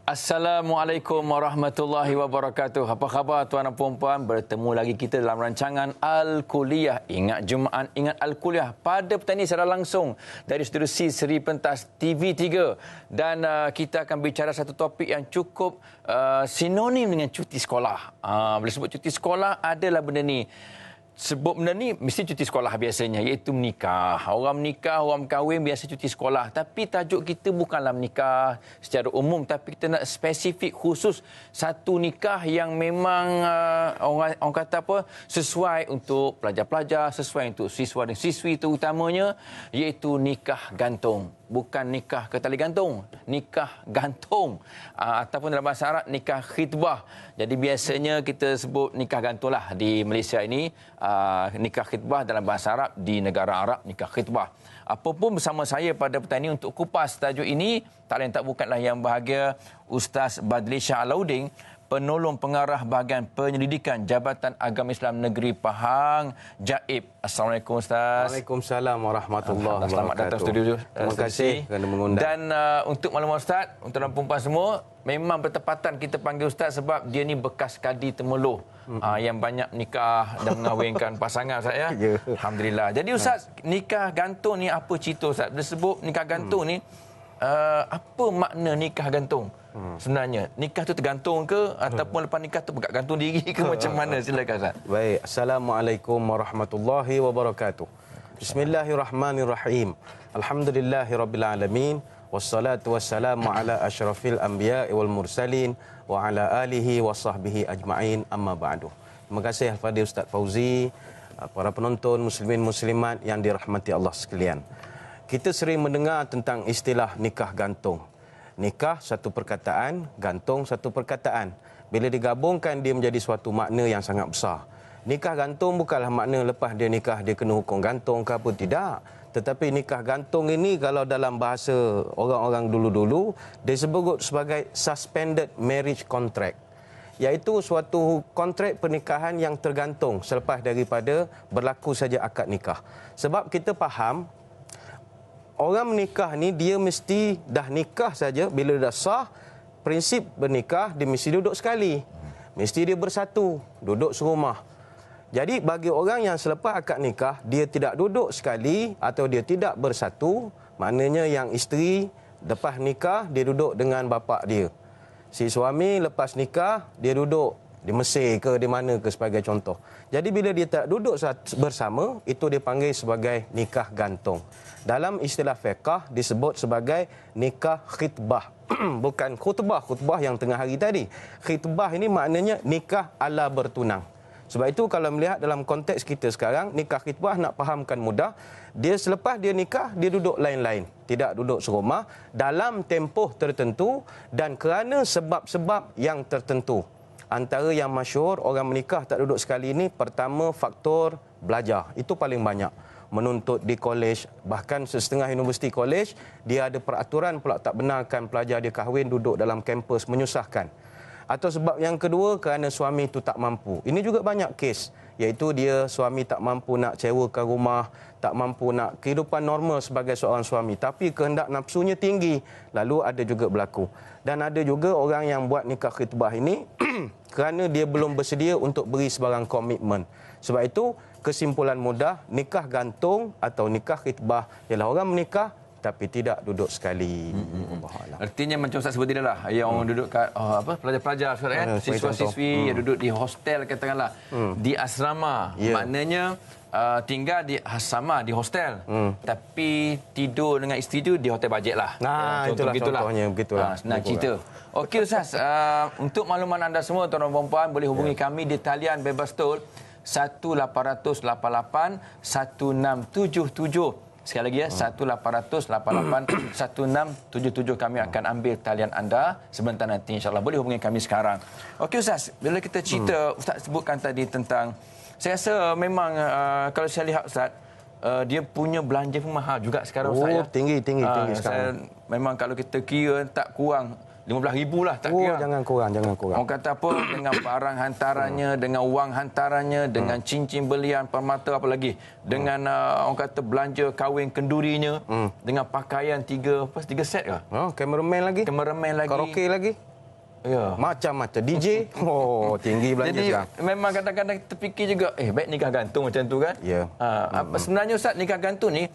Assalamualaikum warahmatullahi wabarakatuh. Apa khabar tuan dan puan-puan? Bertemu lagi kita dalam rancangan Al-Kuliah. Ingat Jumaat, ingat Al-Kuliah. Pada petang ini secara langsung dari studio C Seri Pentas TV3. Dan kita akan bicara satu topik yang cukup sinonim dengan cuti sekolah. Bila sebut cuti sekolah, adalah benda ni. Sebut benda ni mesti cuti sekolah biasanya, iaitu menikah. Orang menikah, orang kahwin biasa cuti sekolah. Tapi tajuk kita bukanlah menikah secara umum, tapi kita nak spesifik khusus satu nikah yang memang orang kata apa, sesuai untuk pelajar-pelajar, sesuai untuk siswa dan siswi terutamanya, iaitu nikah gantung. Bukan nikah ke tali gantung, nikah gantung. Ataupun dalam bahasa Arab, nikah khitbah. Jadi biasanya kita sebut nikah gantung lah di Malaysia ini. Nikah khitbah dalam bahasa Arab, di negara Arab, nikah khitbah. Apapun bersama saya pada petang ini untuk kupas tajuk ini, tak lain tak bukanlah yang bahagia Ustaz Badli Shah Alauddin, penolong pengarah bahagian penyelidikan Jabatan Agama Islam Negeri Pahang, Jaib. Assalamualaikum Ustaz. Waalaikumsalam warahmatullahi wabarakatuh. Selamat datang studio. Terima kasih kerana mengundang. Dan untuk maklumat Ustaz, untuk dan perempuan semua, memang bertepatan kita panggil Ustaz sebab dia ni bekas kadi Temerloh. Yang banyak nikah dan mengahwinkan pasangan Ustaz ya. Alhamdulillah. Jadi Ustaz, nikah gantung ni apa cerita Ustaz? Bila sebut nikah gantung ni, apa makna nikah gantung? Sebenarnya nikah tu tergantung ke ataupun lepas nikah tu berkat gantung diri ke macam mana? Silakan Ustaz. Baik, Assalamualaikum warahmatullahi wabarakatuh. Bismillahirrahmanirrahim. Alhamdulillahirabbil alamin wassalatu wassalamu ala asyrafil anbiya'i wal mursalin wa ala alihi wa sahbihi ajma'in, amma ba'du. Terima kasih kepada Ustaz Fauzi, para penonton muslimin muslimat yang dirahmati Allah sekalian. Kita sering mendengar tentang istilah nikah gantung. Nikah satu perkataan, gantung satu perkataan. Bila digabungkan dia menjadi suatu makna yang sangat besar. Nikah gantung bukanlah makna lepas dia nikah dia kena hukum gantung ke apa, tidak. Tetapi nikah gantung ini kalau dalam bahasa orang-orang dulu-dulu disebut sebagai suspended marriage contract. Iaitu suatu kontrak pernikahan yang tergantung selepas daripada berlaku saja akad nikah. Sebab kita faham orang menikah ni dia mesti dah nikah saja, bila dah sah, prinsip bernikah dia mesti duduk sekali. Mesti dia bersatu, duduk serumah. Jadi bagi orang yang selepas akad nikah dia tidak duduk sekali atau dia tidak bersatu, maknanya yang isteri lepas nikah dia duduk dengan bapa dia. Si suami lepas nikah dia duduk di Mesir ke di mana ke sebagai contoh. Jadi bila dia tak duduk bersama, itu dipanggil sebagai nikah gantung. Dalam istilah fiqh disebut sebagai nikah khitbah. Bukan khutbah, khutbah yang tengah hari tadi. Khitbah ini maknanya nikah ala bertunang. Sebab itu kalau melihat dalam konteks kita sekarang, nikah khitbah nak fahamkan mudah, dia selepas dia nikah, dia duduk lain-lain. Tidak duduk serumah dalam tempoh tertentu dan kerana sebab-sebab yang tertentu. Antara yang masyhur orang menikah tak duduk sekali ini, pertama faktor belajar. Itu paling banyak. Menuntut di kolej, bahkan setengah universiti kolej, dia ada peraturan pula tak benarkan pelajar dia kahwin duduk dalam kampus, menyusahkan. Atau sebab yang kedua kerana suami itu tak mampu. Ini juga banyak kes, iaitu dia suami tak mampu nak sewakan rumah, tak mampu nak kehidupan normal sebagai seorang suami, tapi kehendak nafsunya tinggi, lalu ada juga berlaku. Dan ada juga orang yang buat nikah khitbah ini kerana dia belum bersedia untuk beri sebarang komitmen. Sebab itu kesimpulan mudah, nikah gantung atau nikah khitbah ialah orang menikah tapi tidak duduk sekali. Artinya macam Ustaz sebut tadi lah, yang orang duduk kat pelajar-pelajar kan, siswa-siswi yang duduk di hostel katakanlah, di asrama. Maknanya tinggal di asrama, di hostel, tapi tidur dengan isteri tu di hotel bajet lah. Itulah contohnya begitulah. Senang cerita. Okey Ustaz, untuk makluman anda semua tuan-tuan dan puan, boleh hubungi kami di talian bebas tol 1888 1677. Sekali lagi ya, 1888 1677. Kami akan ambil talian anda sebentar nanti, insyaAllah. Boleh hubungi kami sekarang. Okey Ustaz, bila kita cerita, Ustaz sebutkan tadi tentang, saya rasa memang kalau saya lihat Ustaz, dia punya belanja pun mahal juga sekarang Ustaz ya. Tinggi sekarang. Memang kalau kita kira tak kurang 15,000 lah, tak kira. Jangan kurang. Orang kata apa, dengan barang hantarannya, dengan wang hantarannya, dengan cincin belian, permata apa lagi, dengan orang kata belanja kahwin kendurinya, dengan pakaian tiga set ke? Kameraman lagi. Karaoke lagi. Ya. Macam-macam DJ. Oh, tinggi belanja Jadi sekarang. memang kadang-kadang terfikir juga, baik nikah gantung macam tu kan? Ya. Sebenarnya Ustaz, nikah gantung ni,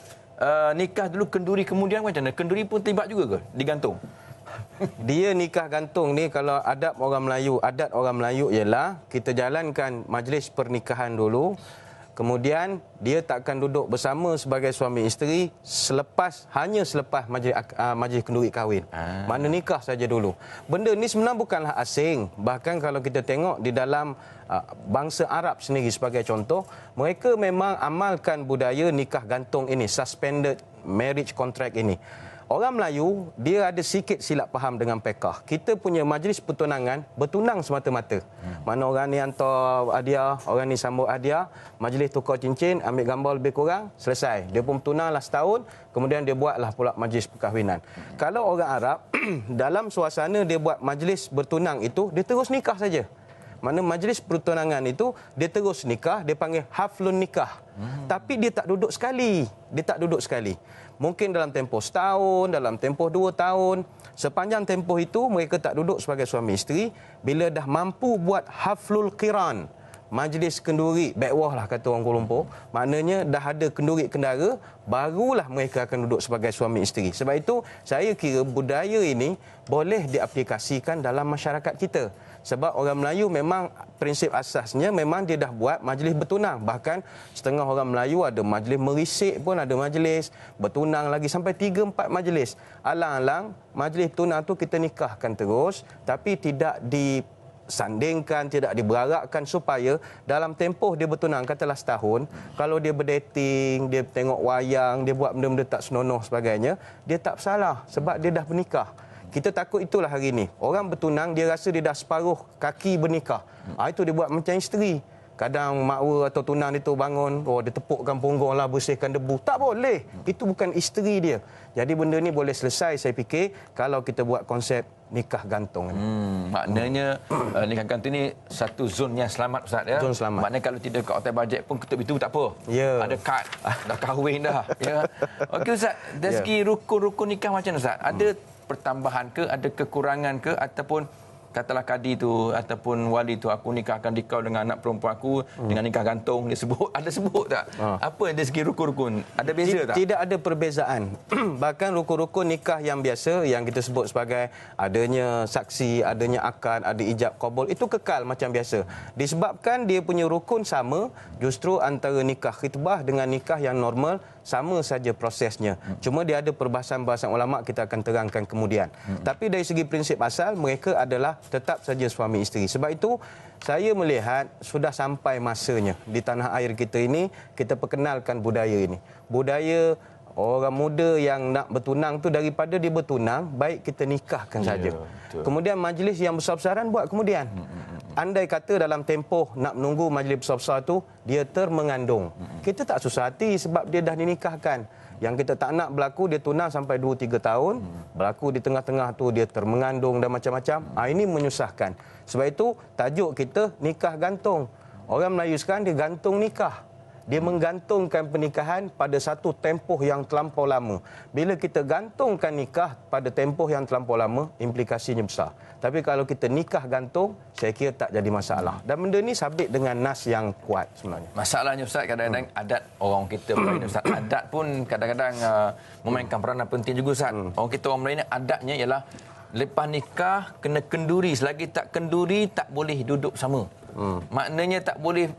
nikah dulu kenduri, kemudian macam mana? Kenduri pun terlibat juga ke? Digantung? Dia nikah gantung ni kalau adat orang Melayu ialah kita jalankan majlis pernikahan dulu. Kemudian dia takkan duduk bersama sebagai suami isteri hanya selepas majlis kenduri kahwin. Makna nikah saja dulu. Benda ni sebenarnya bukanlah asing. Bahkan kalau kita tengok di dalam bangsa Arab sendiri sebagai contoh, mereka memang amalkan budaya nikah gantung ini, suspended marriage contract ini. Orang Melayu, dia ada sikit silap faham dengan pekah. Kita punya majlis pertunangan, bertunang semata-mata. Mana orang ni hantar hadiah, orang ni sambut hadiah, majlis tukar cincin, ambil gambar lebih kurang, selesai. Dia pun bertunanglah setahun, kemudian dia buatlah pula majlis perkahwinan. Kalau orang Arab, dalam suasana dia buat majlis bertunang itu, dia terus nikah saja. Mana majlis pertunangan itu, dia terus nikah, dia panggil haflun nikah. Tapi dia tak duduk sekali. Mungkin dalam tempoh setahun, dalam tempoh 2 tahun. Sepanjang tempoh itu, mereka tak duduk sebagai suami isteri. Bila dah mampu buat haflul qiran, majlis kenduri, backwah lah kata orang Kuala Lumpur. Maknanya dah ada kenduri kendara, barulah mereka akan duduk sebagai suami isteri. Sebab itu, saya kira budaya ini boleh diaplikasikan dalam masyarakat kita. Sebab orang Melayu memang prinsip asasnya memang dia dah buat majlis bertunang. Bahkan setengah orang Melayu ada majlis merisik pun ada majlis. Bertunang lagi sampai 3-4 majlis. Alang-alang majlis bertunang tu kita nikahkan terus. Tapi tidak disandingkan, tidak diberarakkan supaya dalam tempoh dia bertunang, katalah setahun. Kalau dia berdating, dia tengok wayang, dia buat benda-benda tak senonoh sebagainya, dia tak bersalah sebab dia dah bernikah. Kita takut itulah hari ini. Orang bertunang, dia rasa dia dah separuh kaki bernikah. Itu dia buat macam isteri. Kadang makwa atau tunang dia tu bangun, dia tepukkan punggung lah, bersihkan debu. Tak boleh. Itu bukan isteri dia. Jadi benda ni boleh selesai, saya fikir, kalau kita buat konsep nikah gantung. Maknanya nikah gantung ni satu zon yang selamat, Ustaz, ya? Zon selamat. Maknanya kalau tidak kat hotel bajet pun ketuk itu tak apa. Ya. Ada kad, dah kahwin dah. Ya. Okey Ustaz, dari segi rukun-rukun nikah macam mana, Ustaz? Ada pertambahan ke, ada kekurangan ke, ataupun katalah kadi tu ataupun wali tu, aku nikahkan dikau dengan anak perempuan aku dengan nikah gantung, dia sebut, ada sebut tak? Apa dari segi rukun-rukun? Ada beza tak? Tidak ada perbezaan. Bahkan rukun-rukun nikah yang biasa yang kita sebut sebagai adanya saksi, adanya akad, ada ijab qabul, itu kekal macam biasa. Disebabkan dia punya rukun sama, justru antara nikah khitbah dengan nikah yang normal sama saja prosesnya. Cuma dia ada perbahasan-bahasan ulama, kita akan terangkan kemudian. Tapi dari segi prinsip asal, mereka adalah tetap saja suami isteri. Sebab itu, saya melihat sudah sampai masanya di tanah air kita ini, kita perkenalkan budaya ini. Budaya orang muda yang nak bertunang tu, daripada dia bertunang, baik kita nikahkan saja. Kemudian majlis yang besar-besaran buat kemudian. Andai kata dalam tempoh nak menunggu majlis besar-besar tu, dia termengandung. Kita tak susah hati sebab dia dah dinikahkan. Yang kita tak nak berlaku, dia tunang sampai 2-3 tahun. Berlaku di tengah-tengah tu, dia termengandung dan macam-macam. Ini menyusahkan. Sebab itu, tajuk kita nikah gantung. Orang Melayu sekarang, dia gantung nikah. Dia menggantungkan pernikahan pada satu tempoh yang terlampau lama. Bila kita gantungkan nikah pada tempoh yang terlampau lama, implikasinya besar. Tapi kalau kita nikah gantung, saya kira tak jadi masalah. Dan benda ni sabit dengan nas yang kuat sebenarnya. Masalahnya Ustaz, kadang-kadang adat orang kita Melayu, Ustaz, adat pun kadang-kadang memainkan peranan penting juga, Ustaz. Orang kita orang Melayu ni adatnya ialah lepas nikah kena kenduri. Selagi tak kenduri, tak boleh duduk bersama. Maknanya tak boleh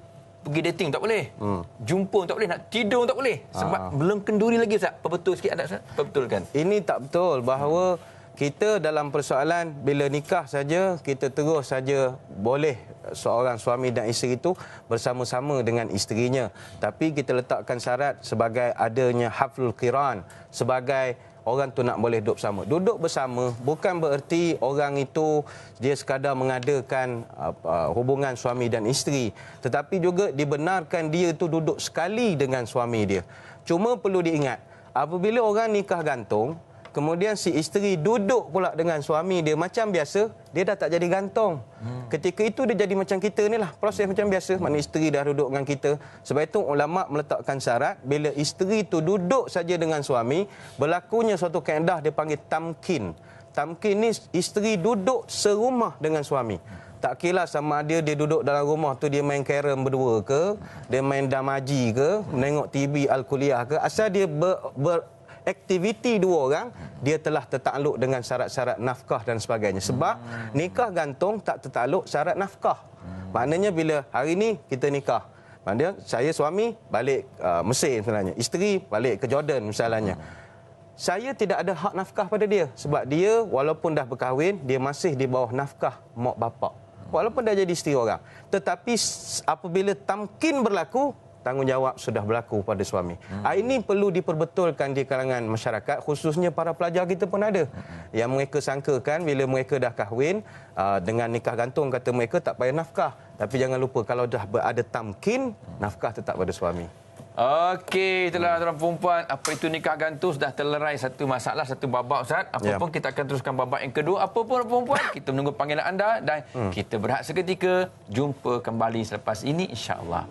pergi dating, tak boleh. Jumpa tak boleh, nak tidur tak boleh. Sebab belum kenduri lagi, Ustaz. Apa betul sikit adat, Ustaz? Apa betul kan? Ini tak betul bahawa kita dalam persoalan bila nikah saja, kita terus saja boleh seorang suami dan isteri itu bersama-sama dengan isterinya. Tapi kita letakkan syarat sebagai adanya haflul qiran, sebagai orang tu nak boleh duduk bersama. Duduk bersama bukan bererti orang itu dia sekadar mengadakan hubungan suami dan isteri. Tetapi juga dibenarkan dia itu duduk sekali dengan suami dia. Cuma perlu diingat, apabila orang nikah gantung, kemudian si isteri duduk pula dengan suami dia macam biasa, dia dah tak jadi gantung. Ketika itu dia jadi macam kita ni lah, proses macam biasa. Maknanya isteri dah duduk dengan kita. Sebab itu ulama meletakkan syarat, bila isteri itu duduk saja dengan suami, berlakunya suatu kaedah dia panggil tamkin. tamkin ni isteri duduk serumah dengan suami. Tak kira sama ada dia duduk dalam rumah tu dia main carrom berdua ke, dia main damaji ke, menengok TV Al-Kuliah ke, asal dia beraktiviti dua orang, dia telah tertakluk dengan syarat-syarat nafkah dan sebagainya. Sebab nikah gantung tak tertakluk syarat nafkah. Maknanya bila hari ni kita nikah, maknanya saya suami balik Mesir misalnya, isteri balik ke Jordan misalnya. Saya tidak ada hak nafkah pada dia sebab dia walaupun dah berkahwin, dia masih di bawah nafkah mak bapak. Walaupun dah jadi isteri orang. Tetapi apabila tamkin berlaku, tanggungjawab sudah berlaku pada suami. Ini perlu diperbetulkan di kalangan masyarakat, khususnya para pelajar kita pun ada. Yang mereka sangkakan bila mereka dah kahwin, dengan nikah gantung kata mereka tak payah nafkah. Tapi jangan lupa kalau dah berada tamkin, nafkah tetap pada suami. Okey, itulah tuan perempuan. Apa itu nikah gantung sudah terlerai satu masalah, satu babak Ustaz. Apa pun kita akan teruskan babak yang kedua. Apa pun perempuan, kita menunggu panggilan anda dan kita berehat seketika jumpa kembali selepas ini insya-Allah.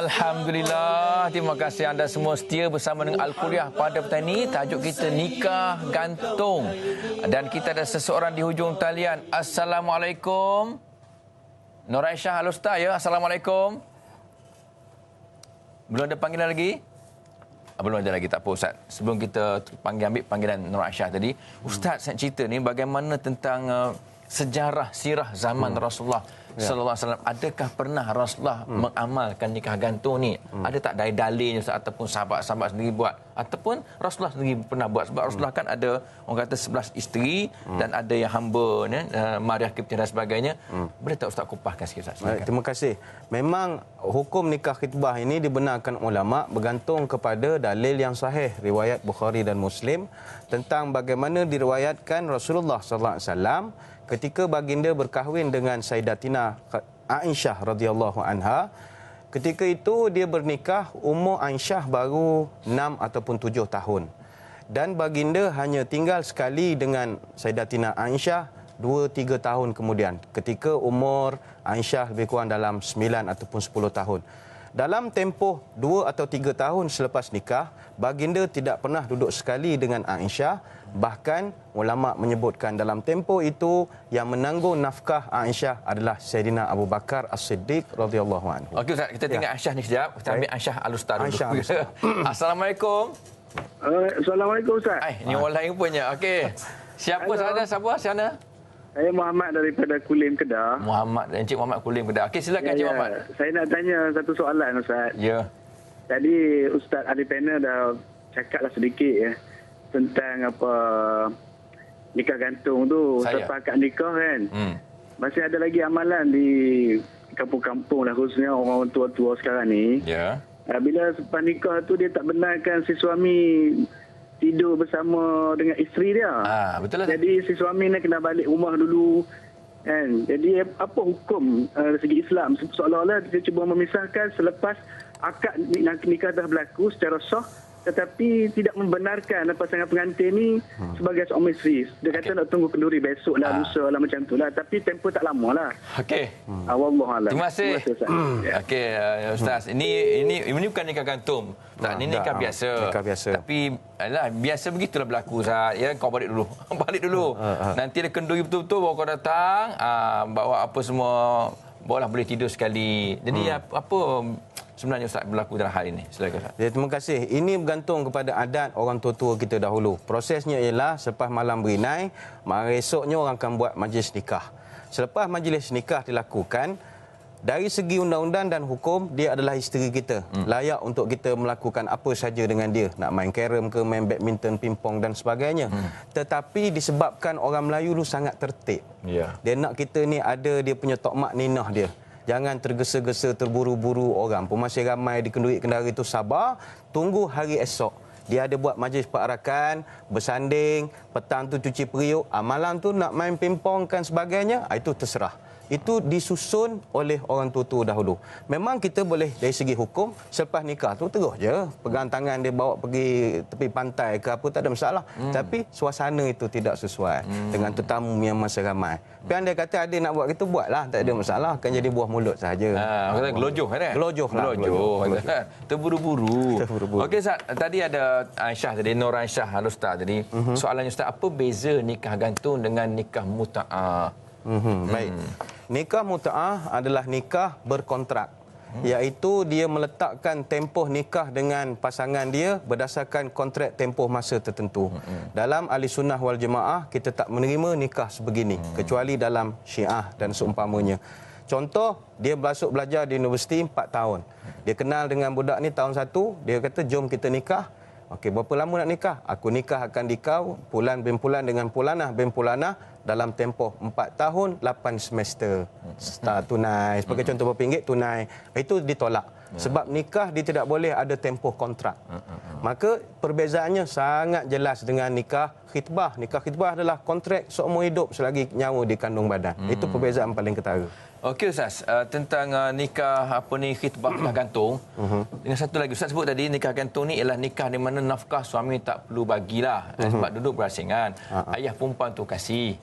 Alhamdulillah, terima kasih anda semua setia bersama dengan Al-Kuliah pada petang ini. Tajuk kita nikah gantung. Dan kita ada seseorang di hujung talian. Assalamualaikum. Nur Aisyah Al-Ustaz ya. Assalamualaikum. Belum ada panggilan lagi? Belum ada lagi, tak apa Ustaz. Sebelum kita ambil panggilan Nur Aisyah tadi, Ustaz saya cerita ni bagaimana tentang sejarah sirah zaman Rasulullah sallallahu alaihi wasallam. Adakah pernah Rasulullah mengamalkan nikah gantung ni? Ada tak dari dalilnya Ustaz ataupun sahabat-sahabat sendiri buat ataupun Rasulullah sendiri pernah buat? Sebab Rasulullah kan ada orang kata 11 isteri dan ada yang hamba ni, Maria Qibtiyah dan sebagainya. Boleh tak Ustaz kupaskan sikit Ustaz? Baik, terima kasih. Memang hukum nikah khitbah ini dibenarkan ulama bergantung kepada dalil yang sahih riwayat Bukhari dan Muslim tentang bagaimana diriwayatkan Rasulullah sallallahu alaihi wasallam ketika baginda berkahwin dengan Sayyidatina Aisyah radhiyallahu anha. Ketika itu dia bernikah, umur Aisyah baru 6 ataupun 7 tahun. Dan baginda hanya tinggal sekali dengan Sayyidatina Aisyah 2-3 tahun kemudian, ketika umur Aisyah lebih kurang dalam 9 ataupun 10 tahun. Dalam tempoh 2 atau 3 tahun selepas nikah, baginda tidak pernah duduk sekali dengan Aisyah. Bahkan ulama menyebutkan dalam tempoh itu yang menanggung nafkah Aisyah adalah Sayyidina Abu Bakar As-Siddiq radhiyallahu anhu. Okey Ustaz, kita tinggal Aisyah ni sekejap. Kita ambil Aisyah Al-Ustaz dulu. Aisyah Al-Ustaz. Assalamualaikum. Assalamualaikum Ustaz. Ni orang lain punya. Okey. Siapa sana? Siapa sana? Saya Muhammad daripada Kulim, Kedah. Muhammad, Encik Muhammad Kulim Kedah. Okey, silakan Encik Muhammad. Saya nak tanya satu soalan Ustaz. Ya. Tadi Ustaz ahli panel dah cakaplah sedikit ya tentang apa nikah gantung tu, selepas akad nikah kan. Masih ada lagi amalan di kampung-kampung lah, khususnya orang tua-tua sekarang ni. Ya. Bila selepas nikah tu dia tak benarkan si suami tidur bersama dengan isteri dia. Betul lah. Jadi si suami ni kena balik rumah dulu. Kan? Jadi apa hukum dari segi Islam? Seolah-olah dia cuba memisahkan selepas akad nikah dah berlaku secara sah, tetapi tidak membenarkan pasangan pengantin ni sebagai suami isteri. Dia kata nak tunggu kenduri besok lah, lusa lah, macam tu lah. Tapi tempoh tak lama lah. Okey. Wallahualam. Terima kasih. Okey, Ustaz. Ini bukan nikah gantung. Tak, ini nikah biasa. Nikah biasa. Tapi alah, biasa begitulah berlaku Ustaz. Ya, kau balik dulu. Balik dulu. Nanti ada kenduri betul-betul baru kau datang, bawa apa semua, barulah boleh tidur sekali. Jadi apa sebenarnya Ustaz berlaku dalam hal ini? Silakan Ustaz. Ya, terima kasih. Ini bergantung kepada adat orang tua-tua kita dahulu. Prosesnya ialah selepas malam berinai, malam esoknya orang akan buat majlis nikah. Selepas majlis nikah dilakukan, dari segi undang-undang dan hukum, dia adalah isteri kita. Layak untuk kita melakukan apa saja dengan dia. Nak main carrom ke, main badminton, pingpong dan sebagainya. Tetapi disebabkan orang Melayu dulu sangat tertib. Dia nak kita ni ada dia punya tokmak ninah dia. Jangan tergesa-gesa, terburu-buru orang. Pun masih ramai di kenduri kendara itu, sabar. Tunggu hari esok. Dia ada buat majlis perarakan, bersanding, petang tu cuci periuk. Malam tu nak main pingpong dan sebagainya, itu terserah. itu disusun oleh orang tua-tua dahulu. Memang kita boleh dari segi hukum, selepas nikah tu terus je pegang tangan dia bawa pergi tepi pantai ke apa, tak ada masalah. Tapi suasana itu tidak sesuai dengan tetamu yang masa ramai. Tapi anda kata ada nak buat itu, buatlah, tak ada masalah, akan jadi buah mulut sahaja. Kata gelojoh kan? Gelojoh lah. Terburu-buru. Okey Ustaz, tadi ada Aisyah tadi, Nur Aisyah Al-Ustaz tadi. Soalannya Ustaz, apa beza nikah gantung dengan nikah muta'ah? Baik. Nikah muta'ah adalah nikah berkontrak. Iaitu dia meletakkan tempoh nikah dengan pasangan dia berdasarkan kontrak tempoh masa tertentu. Dalam Ahli Sunnah wal Jemaah, kita tak menerima nikah sebegini, kecuali dalam Syiah dan seumpamanya. Contoh, dia masuk belajar di universiti 4 tahun. Dia kenal dengan budak ni tahun 1, dia kata jom kita nikah. Okey, berapa lama nak nikah? Aku nikah akan dikau bulan bin bulan dengan pulanah bin pulanah dalam tempoh 4 tahun 8 semester. Start tunai, sebagai contoh berapa ringgit tunai. Itu ditolak. Sebab nikah dia tidak boleh ada tempoh kontrak. Maka perbezaannya sangat jelas dengan nikah khitbah. Nikah khitbah adalah kontrak seumur hidup selagi nyawa di kandung badan. Itu perbezaan paling ketara. Okey Ustaz, tentang nikah khitbah gantung. Dengan satu lagi Ustaz sebut tadi, nikah gantung ni ialah nikah di mana nafkah suami tak perlu bagilah sebab duduk berasingan. Ayah perempuan tu kasih.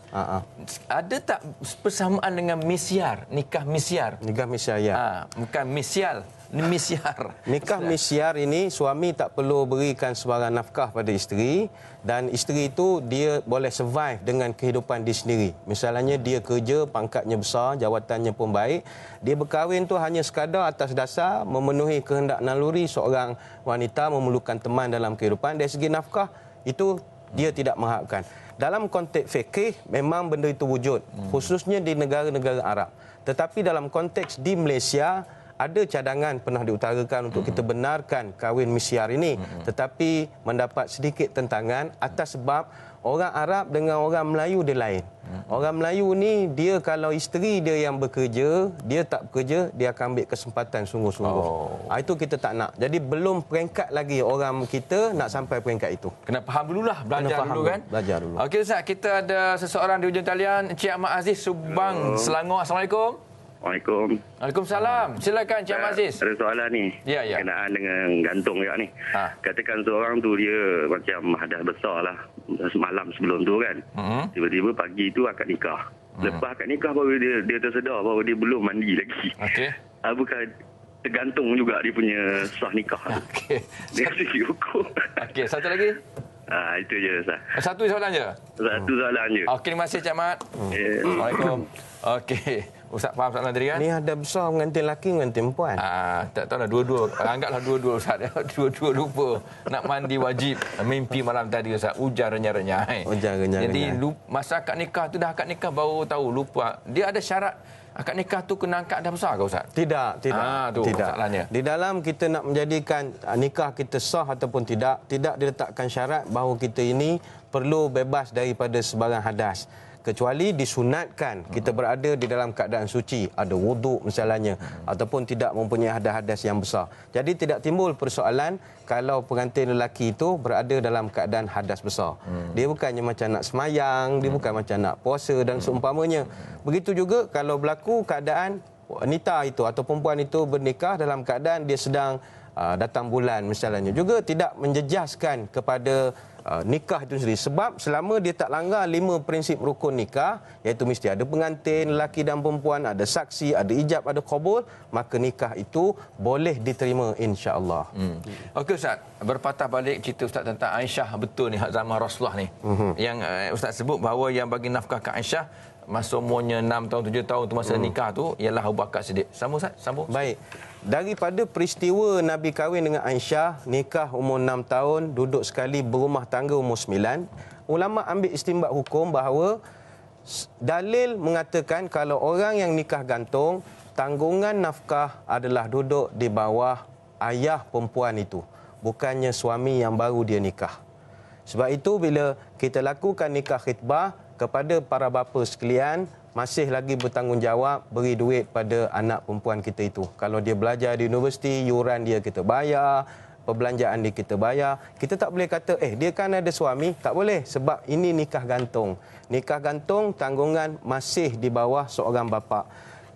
Ada tak persamaan dengan misyar, nikah misyar? Nikah misyar, ya. Bukan misyal. Misyar. Nikah misyar ini suami tak perlu berikan sebarang nafkah pada isteri, dan isteri itu dia boleh survive dengan kehidupan dia sendiri. Misalnya dia kerja, pangkatnya besar, jawatannya pun baik. Dia berkahwin tu hanya sekadar atas dasar memenuhi kehendak naluri seorang wanita memerlukan teman dalam kehidupan. Dari segi nafkah itu dia tidak mengharapkan. Dalam konteks fikih memang benda itu wujud, khususnya di negara-negara Arab. Tetapi dalam konteks di Malaysia, ada cadangan pernah diutarakan untuk kita benarkan kahwin misyar ini, tetapi mendapat sedikit tentangan atas sebab orang Arab dengan orang Melayu dia lain. Orang Melayu ni dia kalau isteri dia yang bekerja, dia tak bekerja, dia akan ambil kesempatan sungguh-sungguh. Itu kita tak nak. Jadi belum peringkat lagi orang kita nak sampai peringkat itu. Kena faham dululah, belajar dulu kan? Belajar dulu. Okey Ustaz, kita ada seseorang di hujung talian, Encik Ahmad Aziz Subang, Selangor. Assalamualaikum. Waalaikumsalam. Silakan Encik Ahmad Aziz. Ada soalan ni. Ya. Kenaan dengan gantung juga ni. Katakan seorang tu dia macam hadas besar lah. Semalam sebelum tu kan. Tiba-tiba pagi tu akad nikah. Lepas akad nikah baru dia tersedar bahawa dia belum mandi lagi. Okey. Bukan tergantung juga dia punya sah nikah. Okey. Dia segi hukum. Okey, satu lagi. Itu je Ustaz. Satu soalan je. Satu soalan je. Okey, terima kasih Encik Ahmad. Assalamualaikum. Okey. Ustaz faham soalan tadi kan? Ni ada besar mengantin lelaki mengantin perempuan. Tak tahulah dua-dua. Anggaplah dua-dua Ustaz. Dua-dua lupa. Nak mandi wajib. Mimpi malam tadi Ustaz. Ujar renyah-renyah. Jadi masa akad nikah tu dah akad nikah baru tahu lupa. Dia ada syarat akad nikah tu kena angkat dah besar ke Ustaz? Tidak. Tu masalahnya. Di dalam kita nak menjadikan nikah kita sah ataupun tidak diletakkan syarat bahawa kita ini perlu bebas daripada sebarang hadas. Kecuali disunatkan kita berada di dalam keadaan suci, ada wuduk misalnya, ataupun tidak mempunyai hadas-hadas yang besar. Jadi tidak timbul persoalan kalau pengantin lelaki itu berada dalam keadaan hadas besar. Dia bukannya macam nak semayang, dia bukan macam nak puasa dan seumpamanya. Begitu juga kalau berlaku keadaan wanita itu atau perempuan itu bernikah dalam keadaan dia sedang datang bulan misalnya, juga tidak menjejaskan kepada nikah itu sendiri. Sebab selama dia tak langgar 5 prinsip rukun nikah, iaitu mesti ada pengantin lelaki dan perempuan, ada saksi, ada ijab, ada qabul, maka nikah itu boleh diterima insya-Allah. Okey Ustaz, berpatah balik cerita Ustaz tentang Aisyah, betul ni zaman Rasulullah ni. Yang Ustaz sebut bahawa yang bagi nafkah ke Aisyah masa umurnya 6 tahun 7 tahun tu masa nikah tu ialah Abu Bakar Siddiq. Sambung Ustaz, sambung. Baik. Daripada peristiwa Nabi kahwin dengan Aisyah, nikah umur 6 tahun, duduk sekali berumah tangga umur 9, ulama ambil istinbat hukum bahawa dalil mengatakan kalau orang yang nikah gantung, tanggungan nafkah adalah duduk di bawah ayah perempuan itu, bukannya suami yang baru dia nikah. Sebab itu bila kita lakukan nikah khitbah, kepada para bapa sekalian, masih lagi bertanggungjawab beri duit pada anak perempuan kita itu. Kalau dia belajar di universiti, yuran dia kita bayar, perbelanjaan dia kita bayar. Kita tak boleh kata, dia kan ada suami. Tak boleh, sebab ini nikah gantung. Nikah gantung, tanggungan masih di bawah seorang bapa.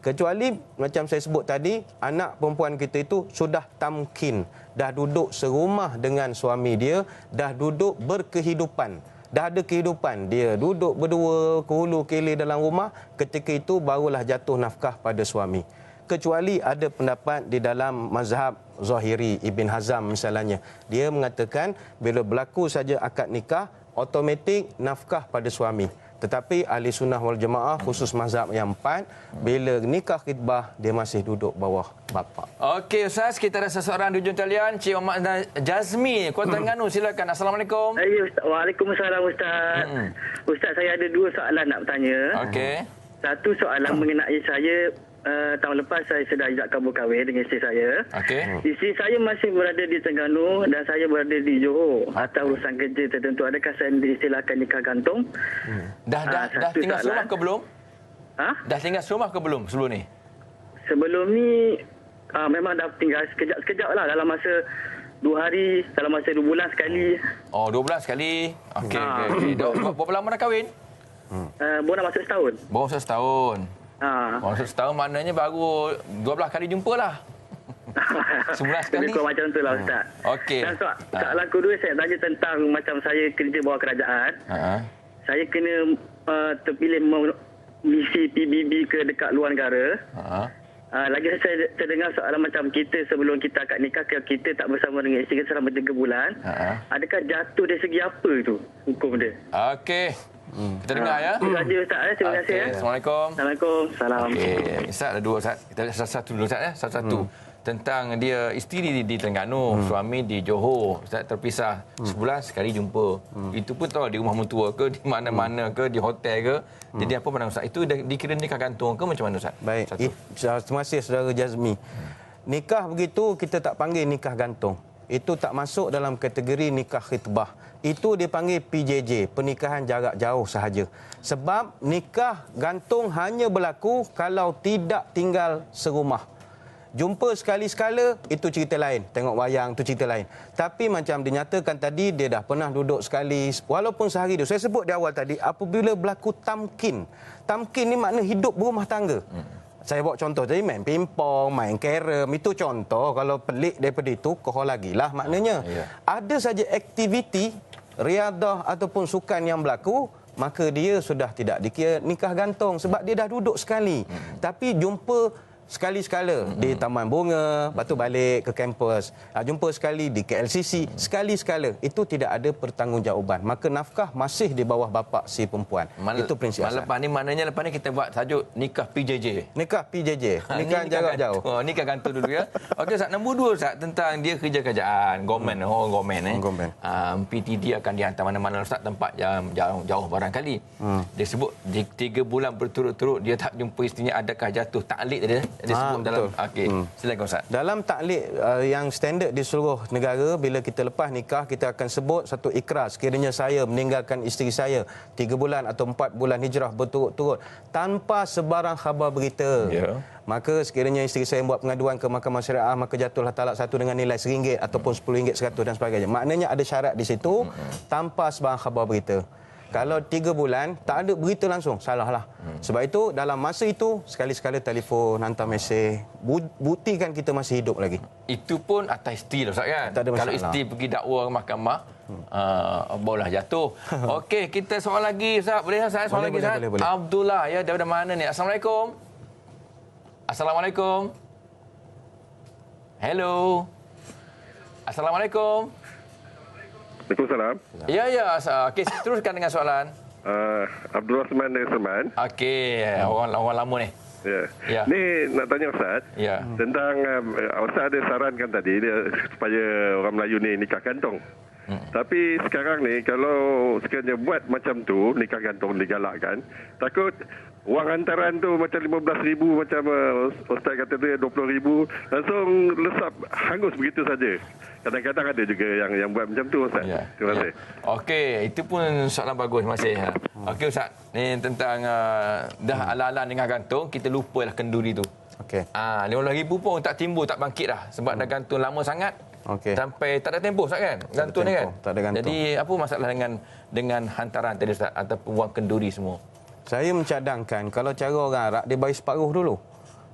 Kecuali macam saya sebut tadi, anak perempuan kita itu sudah tamkin, dah duduk serumah dengan suami dia, dah duduk berkehidupan, dah ada kehidupan. Dia duduk berdua, ke hulu ke hilir dalam rumah, ketika itu barulah jatuh nafkah pada suami. Kecuali ada pendapat di dalam mazhab Zahiri, Ibn Hazm misalnya. Dia mengatakan bila berlaku saja akad nikah, automatik nafkah pada suami. Tetapi ahli sunnah wal jamaah khusus mazhab yang 4, bila nikah khitbah dia masih duduk bawah bapa. Okey Ustaz, kita ada seseorang di ujung talian, Cik Muhammad Jazmi, Kuala Terengganu. Silakan. Assalamualaikum. Waalaikumsalam Ustaz. Ustaz, saya ada 2 soalan nak bertanya. Okey. Satu soalan mengenai saya. Tahun lepas saya sudah ajak kabur kahwin dengan isteri saya. Okey. Isteri saya masih berada di Terengganu dan saya berada di Johor. Atas urusan kerja tertentu, adakah saya diistilahkan nikah gantung? Dah tinggal serumah ke belum? Dah tinggal serumah ke belum sebelum ni? Sebelum ni memang dah tinggal sekejap-sekejap lah, dalam masa 2 hari, dalam masa 2 bulan sekali. Oh, 2 bulan sekali. Okey. Berapa lama dah kahwin? Baru nak masuk setahun. Baru setahun. Masuk setahun maknanya baru 12 kali jumpa lah. Sebulan sekali. Lebih kurang macam tu lah Ustaz. Okey. Dan soalan kedua saya tanya tentang macam saya kerja bawah kerajaan. Saya kena terpilih misi PBB ke dekat luar negara. Lagi saya terdengar soalan macam kita sebelum kita akad nikah, kita tak bersama dengan isteri kita selama 3 bulan. Adakah jatuh dari segi apa tu hukum dia? Okey. Kita dengar ya. Terima kasih Ustaz. Terima kasih. Assalamualaikum. Assalamualaikum. Salam. Okey, Ustaz ada 2 Ustaz. Kita lihat satu dulu Ustaz ya. Satu-satu. Tentang dia isteri di Terengganu, suami di Johor. Ustaz terpisah sebulan sekali jumpa. Itu pun tahu di rumah mentua ke, di mana-mana ke, di hotel ke. Jadi apa pandangan Ustaz? Itu dikira nikah gantung ke macam mana Ustaz? Baik. Terima kasih Saudara Jazmi. Nikah begitu kita tak panggil nikah gantung. Itu tak masuk dalam kategori nikah khitbah. Itu dipanggil PJJ, pernikahan jarak jauh sahaja. Sebab nikah gantung hanya berlaku kalau tidak tinggal serumah. Jumpa sekali-sekala, itu cerita lain. Tengok wayang, itu cerita lain. Tapi macam dinyatakan tadi, dia dah pernah duduk sekali, walaupun sehari tu. Saya sebut di awal tadi, apabila berlaku tamkin. Tamkin ni makna hidup berumah tangga. Saya bawa contoh tadi, main pingpong, main carom, itu contoh. Kalau pelik daripada itu, kohor lagi lah maknanya. Ada saja aktiviti, riadah ataupun sukan yang berlaku, maka dia sudah tidak dikira nikah gantung sebab dia dah duduk sekali. Tapi jumpa sekali-sekala di Taman Bunga, lepas tu balik ke kampus. Jumpa sekali di KLCC, sekali-sekala. Itu tidak ada pertanggungjawaban. Maka nafkah masih di bawah bapa si perempuan. Itu prinsip asal. Lepas ni kita buat tajuk nikah PJJ. Nikah PJJ, nikah jarak jauh. Nikah gantung dulu ya. Okey Ustaz, nombor 2 Ustaz, tentang dia kerja kerajaan, government, government. PTD akan dihantar mana-mana Ustaz, tempat yang jauh barangkali. Dia sebut 3 bulan berturut-turut dia tak jumpa isterinya, adakah jatuh taklid dia? Dia sebut dalam silakan Ustaz. Dalam taklid yang standard di seluruh negara, bila kita lepas nikah, kita akan sebut satu ikrar. Sekiranya saya meninggalkan isteri saya 3 bulan atau 4 bulan hijrah berturut-turut tanpa sebarang khabar berita, maka sekiranya isteri saya buat pengaduan ke Mahkamah Syariah, maka jatuhlah talak satu dengan nilai RM1 ataupun RM10, RM100 dan sebagainya. Maknanya ada syarat di situ, tanpa sebarang khabar berita. Kalau 3 bulan tak ada berita langsung, salahlah. Sebab itu dalam masa itu sekali-sekala telefon, hantar mesej, buktikan kita masih hidup lagi. Itu pun atas isteri Ustaz kan. Kalau isteri pergi dakwa ke mahkamah, barulah jatuh. Okey, kita soal lagi Ustaz. Boleh Ustaz? Soal lagi Ustaz. Boleh. Abdullah ya, daripada mana ni? Assalamualaikum. Assalamualaikum. Hello. Assalamualaikum. Waalaikumsalam. Ya. Okey, teruskan dengan soalan. Abdul Rahman dari Seman. Okey, orang lama ni. Ya. Ni nak tanya Ustaz. Tentang Ustaz ada sarankan tadi dia supaya orang Melayu ni nikah gantung. Tapi sekarang ni kalau sekiranya buat macam tu, nikah gantung digalakkan, takut wang hantaran tu macam 15,000 macam Ustaz kata tu 20,000 langsung lesap hangus begitu saja. Kadang-kadang ada juga yang buat macam tu Ustaz. Terima kasih. Okey, itu pun soalan bagus. Terima kasih. Okey Ustaz, ni tentang dah ala-ala dengan gantung, kita lupalah kenduri tu. Okey. 15,000 pun tak timbul, tak bangkit dah sebab dah gantung lama sangat. Okey. Sampai tak ada tempoh Ustaz kan? Gantung ni kan? Tak ada gantung. Jadi apa masalah dengan hantaran tadi Ustaz ataupun wang kenduri semua? Saya mencadangkan kalau cara orang Arab dia bagi separuh dulu.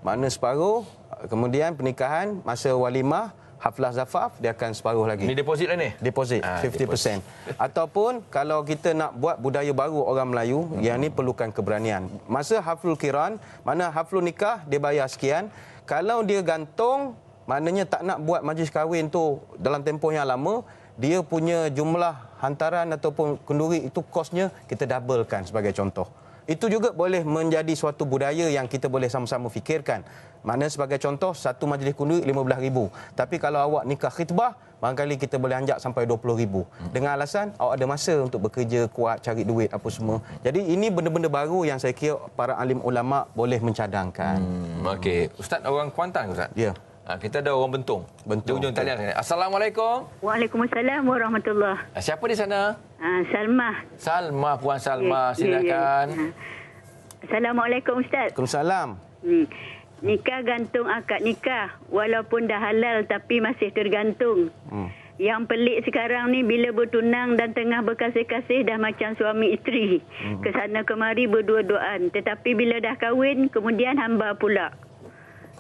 Makna separuh, kemudian pernikahan, masa walimah, haflah zafaf, dia akan separuh lagi. Ini deposit lah ni? Deposit, 50%. Ataupun kalau kita nak buat budaya baru orang Melayu, yang ni perlukan keberanian. Masa haflul kiran, mana haflul nikah, dia bayar sekian. Kalau dia gantung, maknanya tak nak buat majlis kahwin tu dalam tempoh yang lama, dia punya jumlah hantaran ataupun kenduri itu kosnya kita doublekan sebagai contoh. Itu juga boleh menjadi suatu budaya yang kita boleh sama-sama fikirkan. Mana sebagai contoh, satu majlis kenduri 15,000. Tapi kalau awak nikah khitbah, barangkali kita boleh anjak sampai 20,000. Dengan alasan awak ada masa untuk bekerja, kuat, cari duit, apa semua. Jadi ini benda-benda baru yang saya kira para alim ulama' boleh mencadangkan. Okey. Ustaz orang Kuantan Ustaz? Ya. Kita ada orang Bentong. Di ujung talian sini. Assalamualaikum. Waalaikumsalam warahmatullahi. Siapa di sana? Salmah. Salmah, Puan Salmah. Silakan. Assalamualaikum Ustaz. Waalaikumsalam. Nikah gantung akad nikah. Walaupun dah halal tapi masih tergantung. Yang pelik sekarang ni bila bertunang dan tengah berkasih-kasih dah macam suami isteri. Kesana kemari berdua-duaan. Tetapi bila dah kahwin kemudian hamba pula.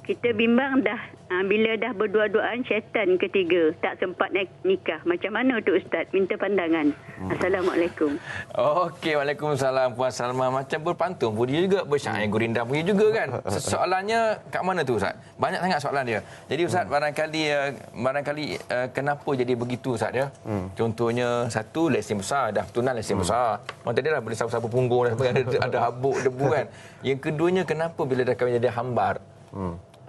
Kita bimbang dah bila dah berdua-duaan syaitan ketiga. Tak sempat nikah. Macam mana tu Ustaz? Minta pandangan. Assalamualaikum. Okey, Waalaikumsalam Puan Salma. Macam berpantun pun dia juga, bersyair gurindam pun dia juga kan. Soalannya kat mana tu Ustaz? Banyak sangat soalan dia. Jadi Ustaz barangkali kenapa jadi begitu Ustaz ya? Contohnya satu, lesen besar, dah tunang lesen besar. Orang tadi dah boleh sapu-sapu punggung dan sebagainya, ada habuk debu kan. Yang keduanya, kenapa bila dah kahwin jadi hambar?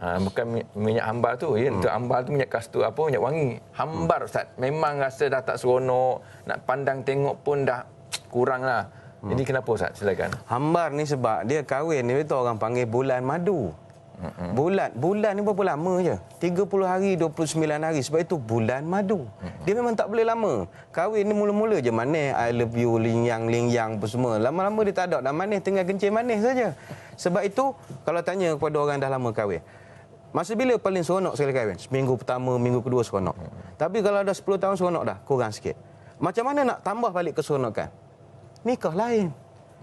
Bukan minyak hambar tu ya, untuk hambar tu minyak kastur apa, minyak wangi. Hambar Ustaz, memang rasa dah tak seronok, nak pandang tengok pun dah kurang lah. Jadi kenapa Ustaz? Silakan. Hambar ni sebab dia kahwin ni betul orang panggil bulan madu. Bulan ni berapa lama je? 30 hari, 29 hari. Sebab itu bulan madu. Dia memang tak boleh lama. Kahwin ni mula-mula je manis, I love you, lingyang apa semua. Lama-lama dia tak ada, dah manis, tinggal kencing manis saja. Sebab itu kalau tanya kepada orang dah lama kahwin, masa bila paling seronok sekali kahwin? Seminggu pertama, minggu kedua seronok. Tapi kalau dah 10 tahun seronok dah, kurang sikit. Macam mana nak tambah balik keseronokan? Nikah lain.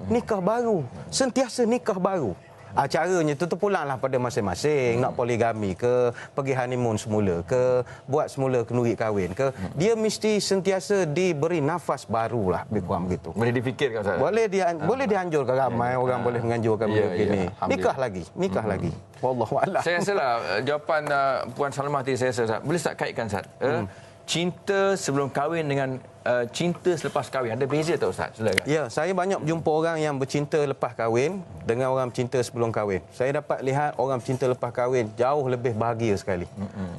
Nikah baru. Sentiasa nikah baru. Caranya tu terpulanglah pada masing-masing. Nak poligami ke, pergi honeymoon semula ke, buat semula kenduri kahwin ke. Dia mesti sentiasa diberi nafas barulah, lebih kurang begitu. Boleh difikirkan Ustaz? Boleh dianjurkan, ramai orang boleh menganjurkan begini. Nikah lagi. Wallahualam. Saya rasalah jawapan Puan Salmah tadi saya rasa. Boleh tak kaitkan Ustaz? Cinta sebelum kahwin dengan cinta selepas kahwin, ada beza tak Ustaz? Silakan. Ya, saya banyak berjumpa orang yang bercinta lepas kahwin dengan orang bercinta sebelum kahwin. Saya dapat lihat orang bercinta lepas kahwin jauh lebih bahagia sekali.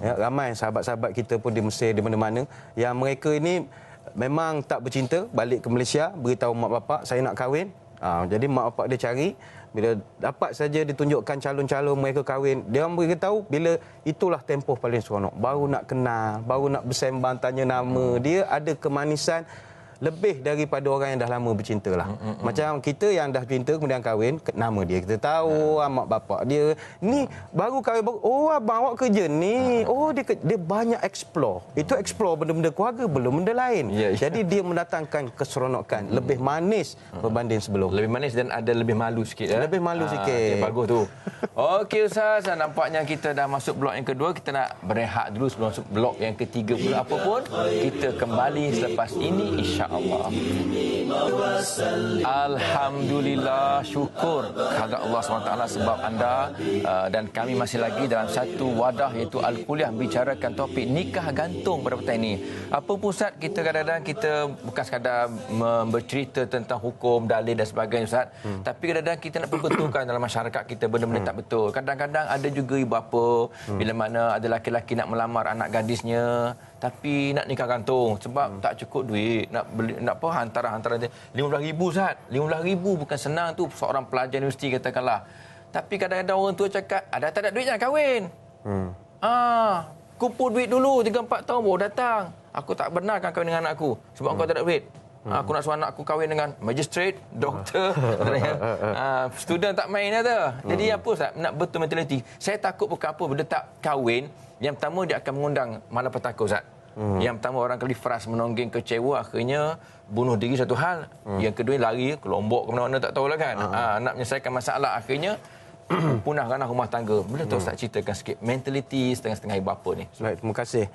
Ya, ramai sahabat-sahabat kita pun di Mesir, di mana-mana, yang mereka ini memang tak bercinta, balik ke Malaysia, beritahu mak bapak saya nak kahwin. Jadi mak bapak dia cari, bila dapat saja ditunjukkan calon-calon mereka kahwin, dia beritahu bila itulah tempoh paling seronok. Baru nak kenal, baru nak bersembang, tanya nama. Dia ada kemanisan lebih daripada orang yang dah lama bercinta lah. Macam kita yang dah bercinta kemudian kahwin, nama dia kita tahu, mak bapak dia. Ni baru kahwin, oh abang awak kerja ni. Oh dia banyak explore. Itu explore benda-benda keluarga, belum benda lain. Jadi dia mendatangkan keseronokan, lebih manis berbanding sebelum. Lebih manis dan ada lebih malu sikit. Lebih malu sikit. Okay, bagus tu. Okey Ustaz, nampaknya kita dah masuk blok yang kedua. Kita nak berehat dulu sebelum masuk blok yang ketiga pula. Apa pun, kita kembali selepas ini insya-Allah. Alhamdulillah, syukur kepada Allah SWT sebab anda dan kami masih lagi dalam satu wadah iaitu Al-Kuliah bicarakan topik nikah gantung pada petang ini. Apa pun Ustaz, kita kadang-kadang kita bukan sekadar bercerita tentang hukum, dalil dan sebagainya Ustaz, tapi kadang-kadang kita nak perbetulkan dalam masyarakat kita benda-benda tak betul. Kadang-kadang ada juga ibu bapa bila mana ada laki-laki nak melamar anak gadisnya tapi nak nikah gantung sebab tak cukup duit, nak beli hantaran 15,000 Ustaz. 15,000 bukan senang tu seorang pelajar universiti katakanlah. Tapi kadang-kadang orang tua cakap, tak ada duit jangan kahwin. Kumpul duit dulu 3-4 tahun baru datang. Aku tak benarkan kahwin dengan anak aku sebab kau tak ada duit. Aku nak suruh anak aku kahwin dengan magistrate, doktor, student tak main tu. Jadi apa Ustaz? Nak betul mentaliti. Saya takut bukan apa, bila tak kahwin, yang pertama dia akan mengundang malapetaka Ustaz. Yang pertama orang kali frust, menongging, kecewa, akhirnya bunuh diri satu hal. Yang kedua lari ke Lombok ke mana-mana tak tahulah kan. Nak menyelesaikan masalah, akhirnya punah ranah rumah tangga. Boleh tu Ustaz ceritakan sikit mentaliti setengah-setengah ibu bapa ni. Baik, terima kasih.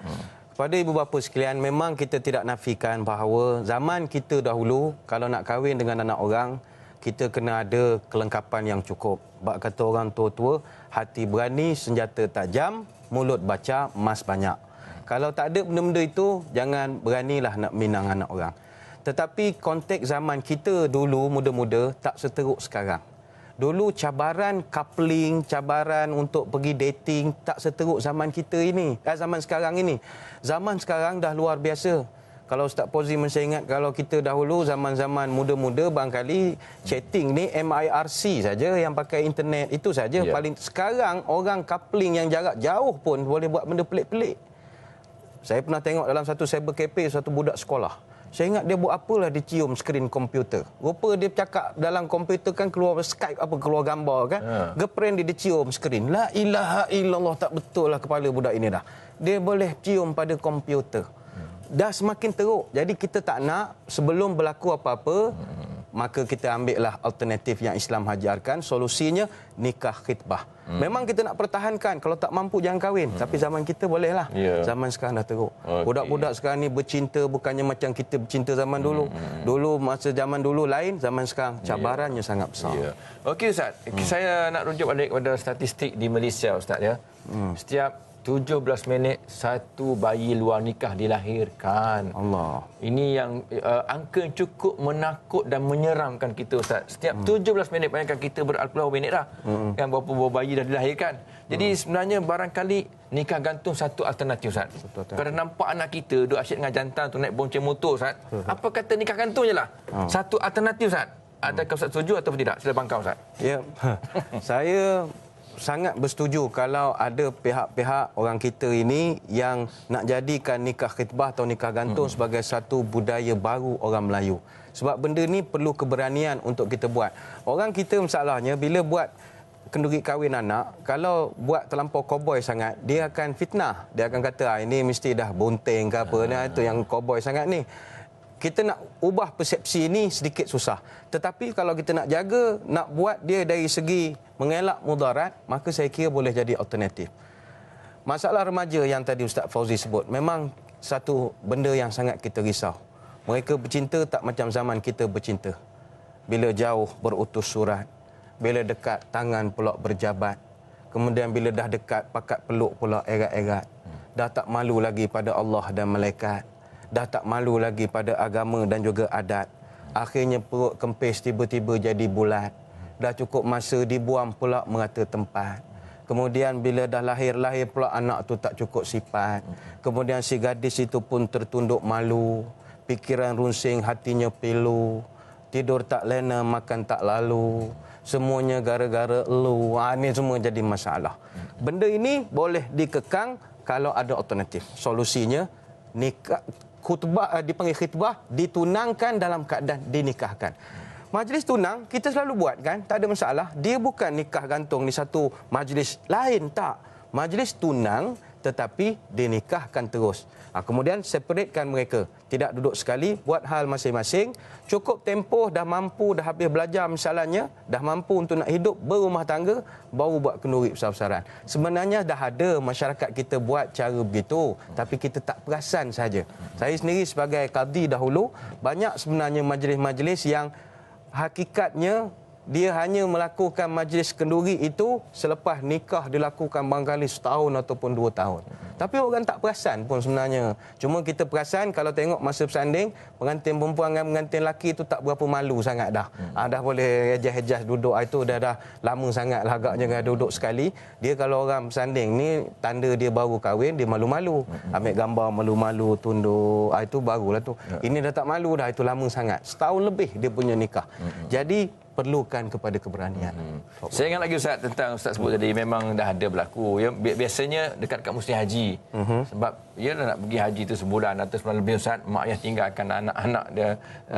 Kepada ibu bapa sekalian, memang kita tidak nafikan bahawa zaman kita dahulu, kalau nak kahwin dengan anak orang, kita kena ada kelengkapan yang cukup. Bak kata orang tua-tua, hati berani, senjata tajam, mulut baca, emas banyak. Kalau tak ada benda-benda itu, jangan beranilah nak minang anak orang. Tetapi konteks zaman kita dulu, muda-muda, tak seteruk sekarang. Dulu cabaran coupling, cabaran untuk pergi dating tak seteruk zaman kita ini, zaman sekarang ini. Zaman sekarang dah luar biasa. Kalau Ustaz Fauzi masih ingat, kalau kita dahulu zaman-zaman muda-muda barangkali chatting ni MIRC saja yang pakai internet, itu saja paling. Sekarang orang coupling yang jarak jauh pun boleh buat benda pelik-pelik. Saya pernah tengok dalam satu cyber cafe satu budak sekolah. Saya ingat dia buat apalah, dia cium skrin komputer. Rupa dia cakap dalam komputer kan keluar Skype apa, keluar gambar kan. Girlfriend dia cium skrin. La ilaha illallah, tak betul lah kepala budak ini dah. Dia boleh cium pada komputer. Dah semakin teruk. Jadi kita tak nak sebelum berlaku apa-apa, maka kita ambillah alternatif yang Islam ajarkan. Solusinya nikah khitbah. Memang kita nak pertahankan. Kalau tak mampu jangan kahwin. Tapi zaman kita bolehlah. Zaman sekarang dah teruk. Budak-budak sekarang ni bercinta bukannya macam kita bercinta zaman dulu. Dulu masa zaman dulu lain, zaman sekarang cabarannya sangat besar. Okey Ustaz, saya nak rujuk balik kepada statistik di Malaysia Ustaz ya. Setiap 17 minit satu bayi luar nikah dilahirkan. Allah. Ini yang angka cukup menakut dan menyeramkan kita Ustaz. Setiap 17 minit, bayangkan kita berpuluh minit dah. Kan berapa bayi dah dilahirkan. Jadi sebenarnya barangkali nikah gantung satu alternatif Ustaz. Kerana nampak anak kita duk asyik dengan jantan tu naik bonceng motor Ustaz. Apa kata nikah gantung je lah. Satu alternatif Ustaz. Adakah Ustaz setuju atau tidak? Sila bangkang Ustaz. Ya. Saya sangat bersetuju kalau ada pihak-pihak orang kita ini yang nak jadikan nikah khitbah atau nikah gantung sebagai satu budaya baru orang Melayu. Sebab benda ni perlu keberanian untuk kita buat. Orang kita masalahnya bila buat kenduri kahwin anak, kalau buat terlampau cowboy sangat, dia akan fitnah. Dia akan kata, ini mesti dah bonteng ke apa, itu yang cowboy sangat ni. Kita nak ubah persepsi ini sedikit susah. Tetapi kalau kita nak jaga, nak buat dia dari segi mengelak mudarat, maka saya kira boleh jadi alternatif. Masalah remaja yang tadi Ustaz Fauzi sebut, memang satu benda yang sangat kita risau. Mereka bercinta tak macam zaman kita bercinta. Bila jauh berutus surat, bila dekat tangan pula berjabat. Kemudian bila dah dekat pakat peluk pula erat-erat. Dah tak malu lagi pada Allah dan malaikat. Dah tak malu lagi pada agama dan juga adat. Akhirnya perut kempis tiba-tiba jadi bulat. Dah cukup masa dibuang pula merata tempat. Kemudian bila dah lahir pula anak tu tak cukup sifat. Kemudian si gadis itu pun tertunduk malu. Pikiran runsing, hatinya pilu. Tidur tak lena, makan tak lalu. Semuanya gara-gara elu. Ini semua jadi masalah. Benda ini boleh dikekang kalau ada alternatif. Solusinya nikah khutbah, dipanggil khutbah, ditunangkan dalam keadaan dinikahkan. Majlis tunang kita selalu buat kan, tak ada masalah. Dia bukan nikah gantung ni satu majlis lain, tak. Majlis tunang tetapi dinikahkan terus. Kemudian separatekan mereka. Tidak duduk sekali, buat hal masing-masing. Cukup tempoh, dah mampu, dah habis belajar misalnya, dah mampu untuk nak hidup, berumah tangga, baru buat kenduri besar-besaran. Sebenarnya dah ada masyarakat kita buat cara begitu, tapi kita tak perasan saja. Saya sendiri sebagai qadi dahulu, banyak sebenarnya majlis-majlis yang hakikatnya dia hanya melakukan majlis kenduri itu selepas nikah dilakukan barangkali setahun ataupun 2 tahun. Tapi orang tak perasan pun sebenarnya. Cuma kita perasan kalau tengok masa bersanding, pengantin perempuan dengan pengantin lelaki itu tak berapa malu sangat dah. Dah boleh ejas-ejas duduk. Itu dah lama sangat lah agaknya dah duduk sekali. Dia kalau orang bersanding ni tanda dia baru kahwin, dia malu-malu. Ambil gambar malu-malu, tunduk. Itu barulah tu. Ini dah tak malu dah, itu lama sangat. Setahun lebih dia punya nikah. Jadi perlukan kepada keberanian. Saya ingat lagi Ustaz tentang Ustaz sebut tadi memang dah ada berlaku. Ya, biasanya dekat musim haji. Sebab dia nak pergi haji tu sebulan atau sebulan lebih Ustaz, mak ayah tinggalkan anak-anak dia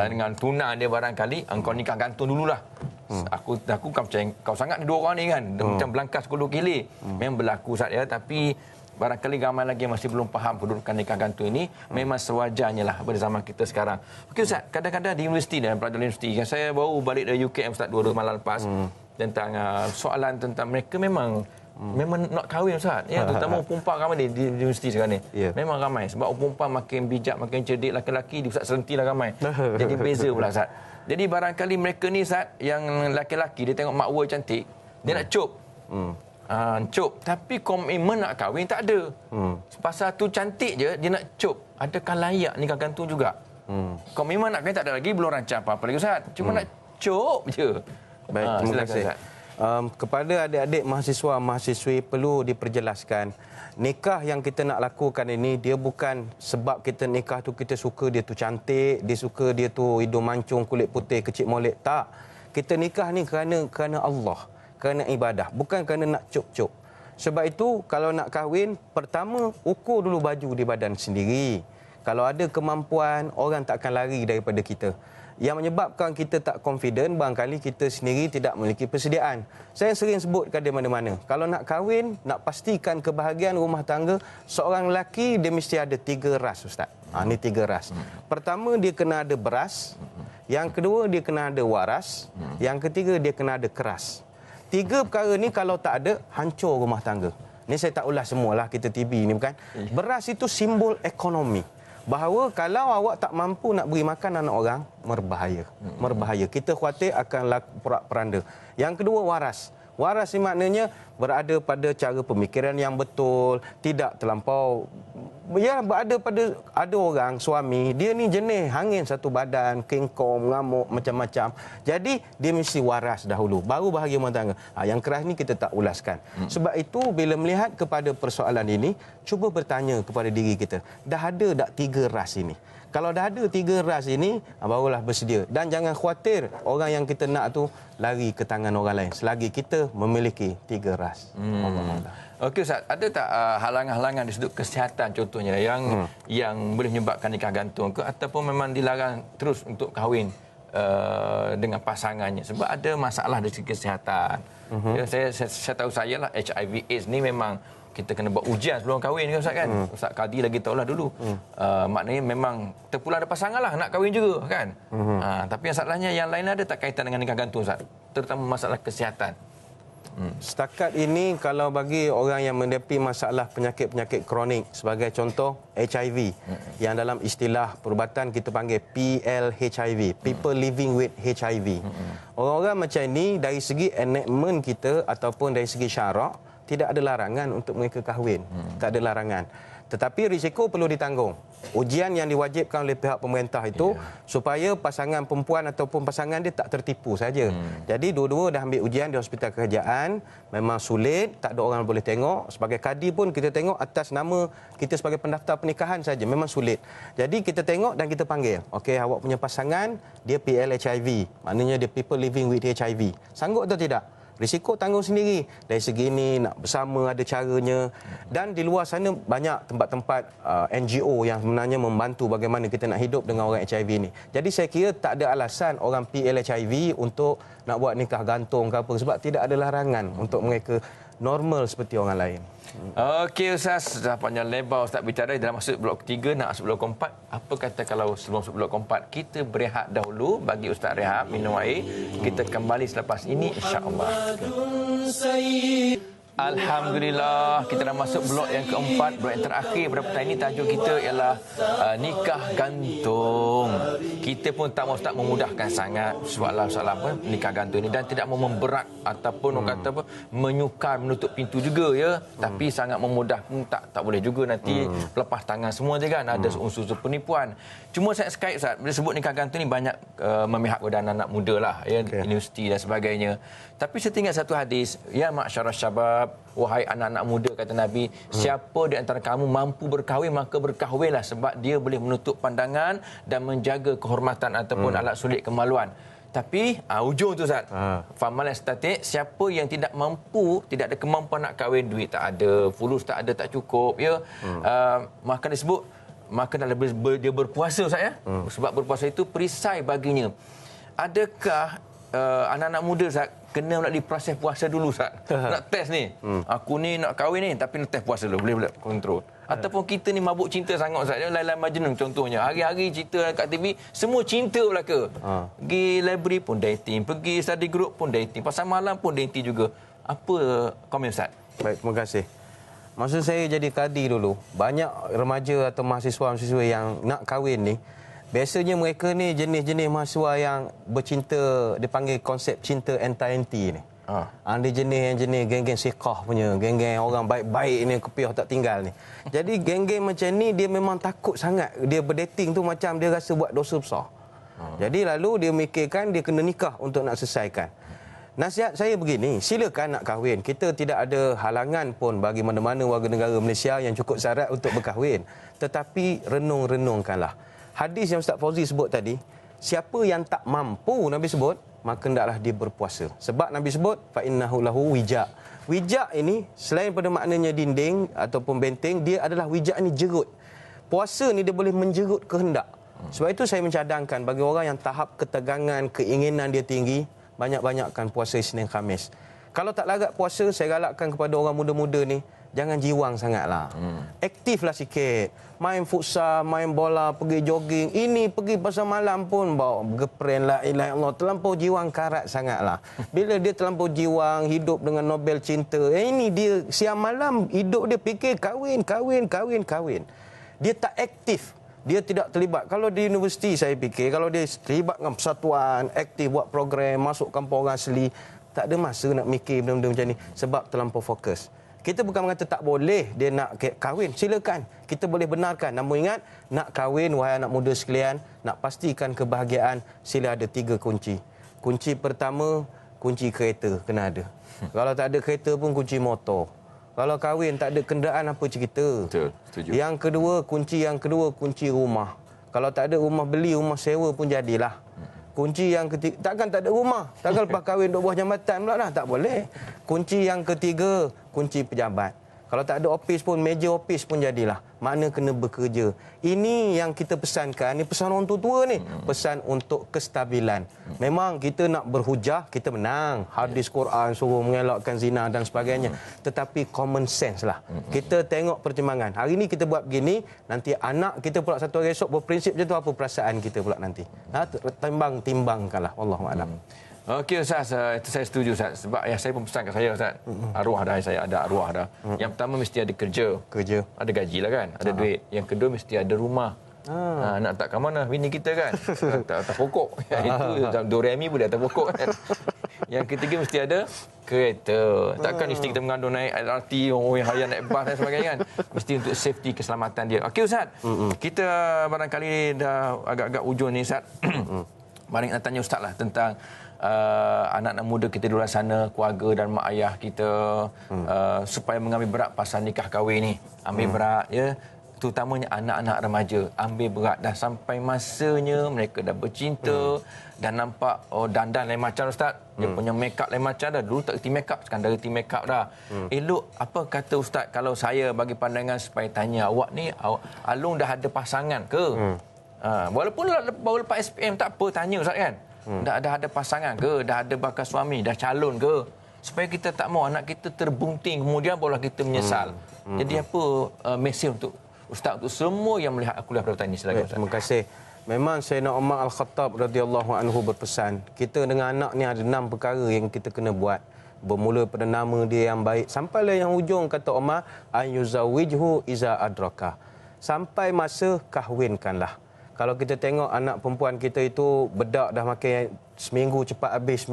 dengan tunang dia barangkali, engkau nikah gantung dululah. Aku kan percaya kau sangat ni dua orang ni kan. Macam belangkas 10 kili. Memang berlaku Ustaz ya, tapi barangkali ramai lagi masih belum faham kedudukan nikah gantung ini. Memang sewajarnya lah pada zaman kita sekarang. Okey Ustaz, kadang-kadang di universiti dan pelajar universiti, saya baru balik dari UKM Ustaz 2 malam lepas, tentang soalan tentang mereka memang nak kahwin Ustaz. Ya, terutama perempuan ramai di universiti sekarang ni. Memang ramai sebab perempuan makin bijak, makin cerdik, laki-laki di Ustaz serentilah ramai. Jadi beza pula Ustaz. Jadi barangkali mereka ni Ustaz, yang laki-laki dia tengok makwa cantik, dia nak cop. Cop, tapi komitmen nak kahwin tak ada. Pasal tu cantik je dia nak cop. Adakah layak nikah gantung juga? Komitmen nak kahwin tak ada lagi, belum rancang apa-apa lagi Ustaz. Cuma nak cop je. Baik, terima kasih. Kepada adik-adik mahasiswa-mahasiswi perlu diperjelaskan, nikah yang kita nak lakukan ini dia bukan sebab kita nikah tu kita suka dia tu cantik, dia suka dia tu hidung mancung, kulit putih, kecil molek. Tak. Kita nikah ni kerana Allah, kerana ibadah, bukan kerana nak cop-cop. Sebab itu kalau nak kahwin, pertama ukur dulu baju di badan sendiri. Kalau ada kemampuan, orang tak akan lari daripada kita. Yang menyebabkan kita tak confident, barangkali kita sendiri tidak memiliki persediaan. Saya sering sebutkan di mana-mana, kalau nak kahwin, nak pastikan kebahagiaan rumah tangga, seorang lelaki dia mesti ada 3 ras Ustaz. Ini 3 ras. Pertama, dia kena ada beras. Yang kedua, dia kena ada waras. Yang ketiga, dia kena ada keras. 3 perkara ni kalau tak ada, hancur rumah tangga. Ni saya tak ulas semualah, kita TV ni bukan. Beras itu simbol ekonomi. Bahawa kalau awak tak mampu nak beri makan anak orang, berbahaya. Kita khawatir akan porak-peranda. Yang kedua, waras. Waras ni maknanya berada pada cara pemikiran yang betul, tidak terlampau. Ya, berada pada ada orang suami, dia ni jenis hangin satu badan, kengkong, mengamuk, macam-macam. Jadi dia mesti waras dahulu, baru bahagia rumah tangga. Yang keras ni kita tak ulaskan. Sebab itu bila melihat kepada persoalan ini, cuba bertanya kepada diri kita, dah ada tak 3 ras ini? Kalau dah ada 3 ras ini, barulah bersedia. Dan jangan khawatir orang yang kita nak tu lari ke tangan orang lain. Selagi kita memiliki 3 ras. Okey Ustaz, ada tak halangan-halangan di sudut kesihatan contohnya yang boleh menyebabkan nikah gantung ke, ataupun memang dilarang terus untuk kahwin dengan pasangannya sebab ada masalah dari segi kesihatan? Ya, saya tahu saya lah HIV AIDS ni memang kita kena buat ujian sebelum kahwin kan Ustaz kan? Ustaz Kadi lagi tahulah dulu. Maknanya memang terpulang ada pasangan lah nak kahwin juga kan? Tapi masalahnya yang lain ada tak kaitan dengan nikah gantung Ustaz? Terutama masalah kesihatan. Setakat ini kalau bagi orang yang menghadapi masalah penyakit-penyakit kronik, sebagai contoh HIV, yang dalam istilah perubatan kita panggil PLHIV, People Living with HIV. Orang-orang macam ini dari segi enactment kita ataupun dari segi syarak, tidak ada larangan untuk mereka kahwin. Tak ada larangan. Tetapi risiko perlu ditanggung. Ujian yang diwajibkan oleh pihak pemerintah itu supaya pasangan perempuan ataupun pasangan dia tak tertipu saja. Jadi dua-dua dah ambil ujian di hospital kerajaan, memang sulit, tak ada orang boleh tengok. Sebagai kadi pun kita tengok atas nama kita sebagai pendaftar pernikahan saja, memang sulit. Jadi kita tengok dan kita panggil. Okey, awak punya pasangan dia PLHIV, maknanya dia people living with HIV. Sanggup atau tidak? Risiko tanggung sendiri. Dari segi ini nak bersama ada caranya. Dan di luar sana banyak tempat-tempat NGO yang sebenarnya membantu bagaimana kita nak hidup dengan orang HIV ini. Jadi saya kira tak ada alasan orang PLHIV untuk nak buat nikah gantung ke apa, sebab tidak ada larangan untuk mereka normal seperti orang lain. Okey Ustaz, dah panjang lebar Ustaz bicara dalam masuk blok ketiga nak masuk blok keempat. Apa kata kalau sebelum masuk blok keempat kita berehat dahulu, bagi Ustaz rehat, minum air. Kita kembali selepas ini insya-Allah. Alhamdulillah, kita dah masuk blok yang keempat, blok yang terakhir pada petang ini. Tajuk kita ialah nikah gantung. Kita pun tak mau tak memudahkan sangat soalan-soalan nikah gantung ini, dan tidak mau memberat ataupun orang kata apa menyukar, menutup pintu juga ya. Tapi sangat memudah pun tak boleh juga, nanti lepas tangan semua je kan, ada unsur-unsur penipuan. Cuma saya sekait Ustaz, bila sebut nikah gantung ni banyak memihak kepada anak-anak muda lah ya, universiti dan sebagainya. Tapi saya ingat satu hadis, ya ma'syarah syabab, wahai anak-anak muda, kata Nabi, siapa di antara kamu mampu berkahwin, maka berkahwinlah, sebab dia boleh menutup pandangan dan menjaga kehormatan ataupun alat sulit kemaluan. Tapi ujung tu Ustaz. Faman yastatik, siapa yang tidak mampu, tidak ada kemampuan nak kahwin, duit tak ada, fulus tak ada, tak cukup ya. Maka disebut dia berpuasa Ustaz ya. Sebab berpuasa itu perisai baginya. Adakah anak-anak muda Ustaz kena nak diproses puasa dulu Ustaz? Nak test ni. Aku ni nak kahwin ni tapi nak test puasa dulu. Boleh kontrol. Ataupun kita ni mabuk cinta sangat Ustaz. Laila Majnun contohnya. Hari-hari cerita kat TV, semua cinta belaka. Pergi library pun dating, pergi study group pun dating, pasal malam pun dating juga. Apa komen Ustaz? Baik, terima kasih. Masa saya jadi kadi dulu, banyak remaja atau mahasiswa-mahasiswa yang nak kahwin ni, biasanya mereka ni jenis-jenis mahasiswa yang bercinta, dipanggil konsep cinta anti-anti ni. Dia jenis yang jenis geng-geng sikah punya, geng-geng orang baik-baik ni, kepiah tak tinggal ni. Jadi geng-geng macam ni dia memang takut sangat. Dia berdating tu macam dia rasa buat dosa besar. Jadi lalu dia mikirkan dia kena nikah untuk nak selesaikan. Nasihat saya begini, silakan nak kahwin. Kita tidak ada halangan pun bagi mana-mana warga negara Malaysia yang cukup syarat untuk berkahwin. Tetapi renung-renungkanlah. Hadis yang Ustaz Fauzi sebut tadi, siapa yang tak mampu Nabi sebut, maka hendaklah dia berpuasa. Sebab Nabi sebut fa innahu lahu wija'. Wija' ini selain pada maknanya dinding ataupun benteng, dia adalah wija' ni jerut. Puasa ni dia boleh menjerut kehendak. Sebab itu saya mencadangkan bagi orang yang tahap ketegangan, keinginan dia tinggi, banyak-banyakkan puasa Isnin Khamis. Kalau tak larat puasa, saya galakkan kepada orang muda-muda ni, jangan jiwang sangatlah. Aktiflah sikit. Main futsal, main bola, pergi jogging. Ini pergi pasar malam pun bawa gepren la ilaha illallah. Terlampau jiwang karat sangatlah. Bila dia terlampau jiwang, hidup dengan Nobel cinta. Ini dia siang malam hidup dia fikir kahwin. Dia tak aktif. Dia tidak terlibat. Kalau di universiti saya fikir, kalau dia terlibat dengan persatuan, aktif buat program, masuk kampung orang asli, tak ada masa nak mikir benda-benda macam ni sebab terlampau fokus. Kita bukan mengata tak boleh dia nak kahwin. Silakan. Kita boleh benarkan. Namun ingat, nak kahwin, wahai anak muda sekalian, nak pastikan kebahagiaan, sila ada 3 kunci. Kunci pertama, kunci kereta kena ada. Kalau tak ada kereta pun kunci motor. Kalau kahwin tak ada kenderaan, apa cerita? Betul, setuju. Yang kedua, kunci rumah. Kalau tak ada rumah beli, rumah sewa pun jadilah. Kunci yang ketiga, takkan tak ada rumah. Takkan lepas kahwin duduk bawah jambatan pula lah. Tak boleh. Kunci yang ketiga, kunci pejabat. Kalau tak ada ofis pun, meja ofis pun jadilah. Makna kena bekerja. Ini yang kita pesankan. Ini pesan orang tua ni. Pesan untuk kestabilan. Memang kita nak berhujah, kita menang. Hadis Quran suruh mengelakkan zina dan sebagainya. Tetapi common sense lah. Kita tengok pertimbangan. Hari ni kita buat begini, nanti anak kita pula satu hari esok berprinsip je tu, apa perasaan kita pula nanti. Timbang-timbangkanlah. Wallahualam. Okey Ustaz, itu saya setuju Ustaz. Sebab yang saya pun pesan kat saya Ustaz, arwah dah, saya ada arwah dah. Yang pertama mesti ada kerja. Ada gaji lah kan, ada duit. Yang kedua mesti ada rumah. Nak tak ke mana bini kita kan? Atas pokok. Itu Doremi boleh atas pokok kan. Yang ketiga mesti ada kereta. Takkan isteri kita mengandung naik LRT, orang harian naik bas dan sebagainya kan. Mesti untuk safety, keselamatan dia. Okey Ustaz, kita barangkali dah agak-agak ujung ni Ustaz. Mari nak tanya Ustaz lah tentang anak-anak muda kita di luar sana, keluarga dan mak ayah kita, supaya mengambil berat pasal nikah kahwin ni. Ambil berat ya, terutamanya anak-anak remaja. Ambil berat dah sampai masanya mereka dah bercinta dan nampak dandan lain macam Ustaz. Dia punya make up lain macam dah. Dulu tak reti make up, sekarang dah reti make up dah. Elok, apa kata Ustaz kalau saya bagi pandangan supaya tanya awak ni, Alung dah ada pasangan ke? Walaupun baru lepas SPM tak apa, tanya Ustaz kan. Dah ada pasangan ke? Dah ada bakal suami? Dah calon ke? Supaya kita tak mahu anak kita terbunting, kemudian barulah kita menyesal. Jadi apa mesej untuk Ustaz, untuk semua yang melihat kuliah pertama ini? Silakan Ustaz. Terima kasih. Memang Sayyidina Umar Al-Khattab radhiyallahu anhu berpesan, kita dengan anak ni ada 6 perkara yang kita kena buat. Bermula pada nama dia yang baik, sampailah yang hujung kata Umar, ayuzawijhu iza adraka. Sampai masa kahwinkanlah. Kalau kita tengok anak perempuan kita itu bedak dah makin seminggu cepat habis.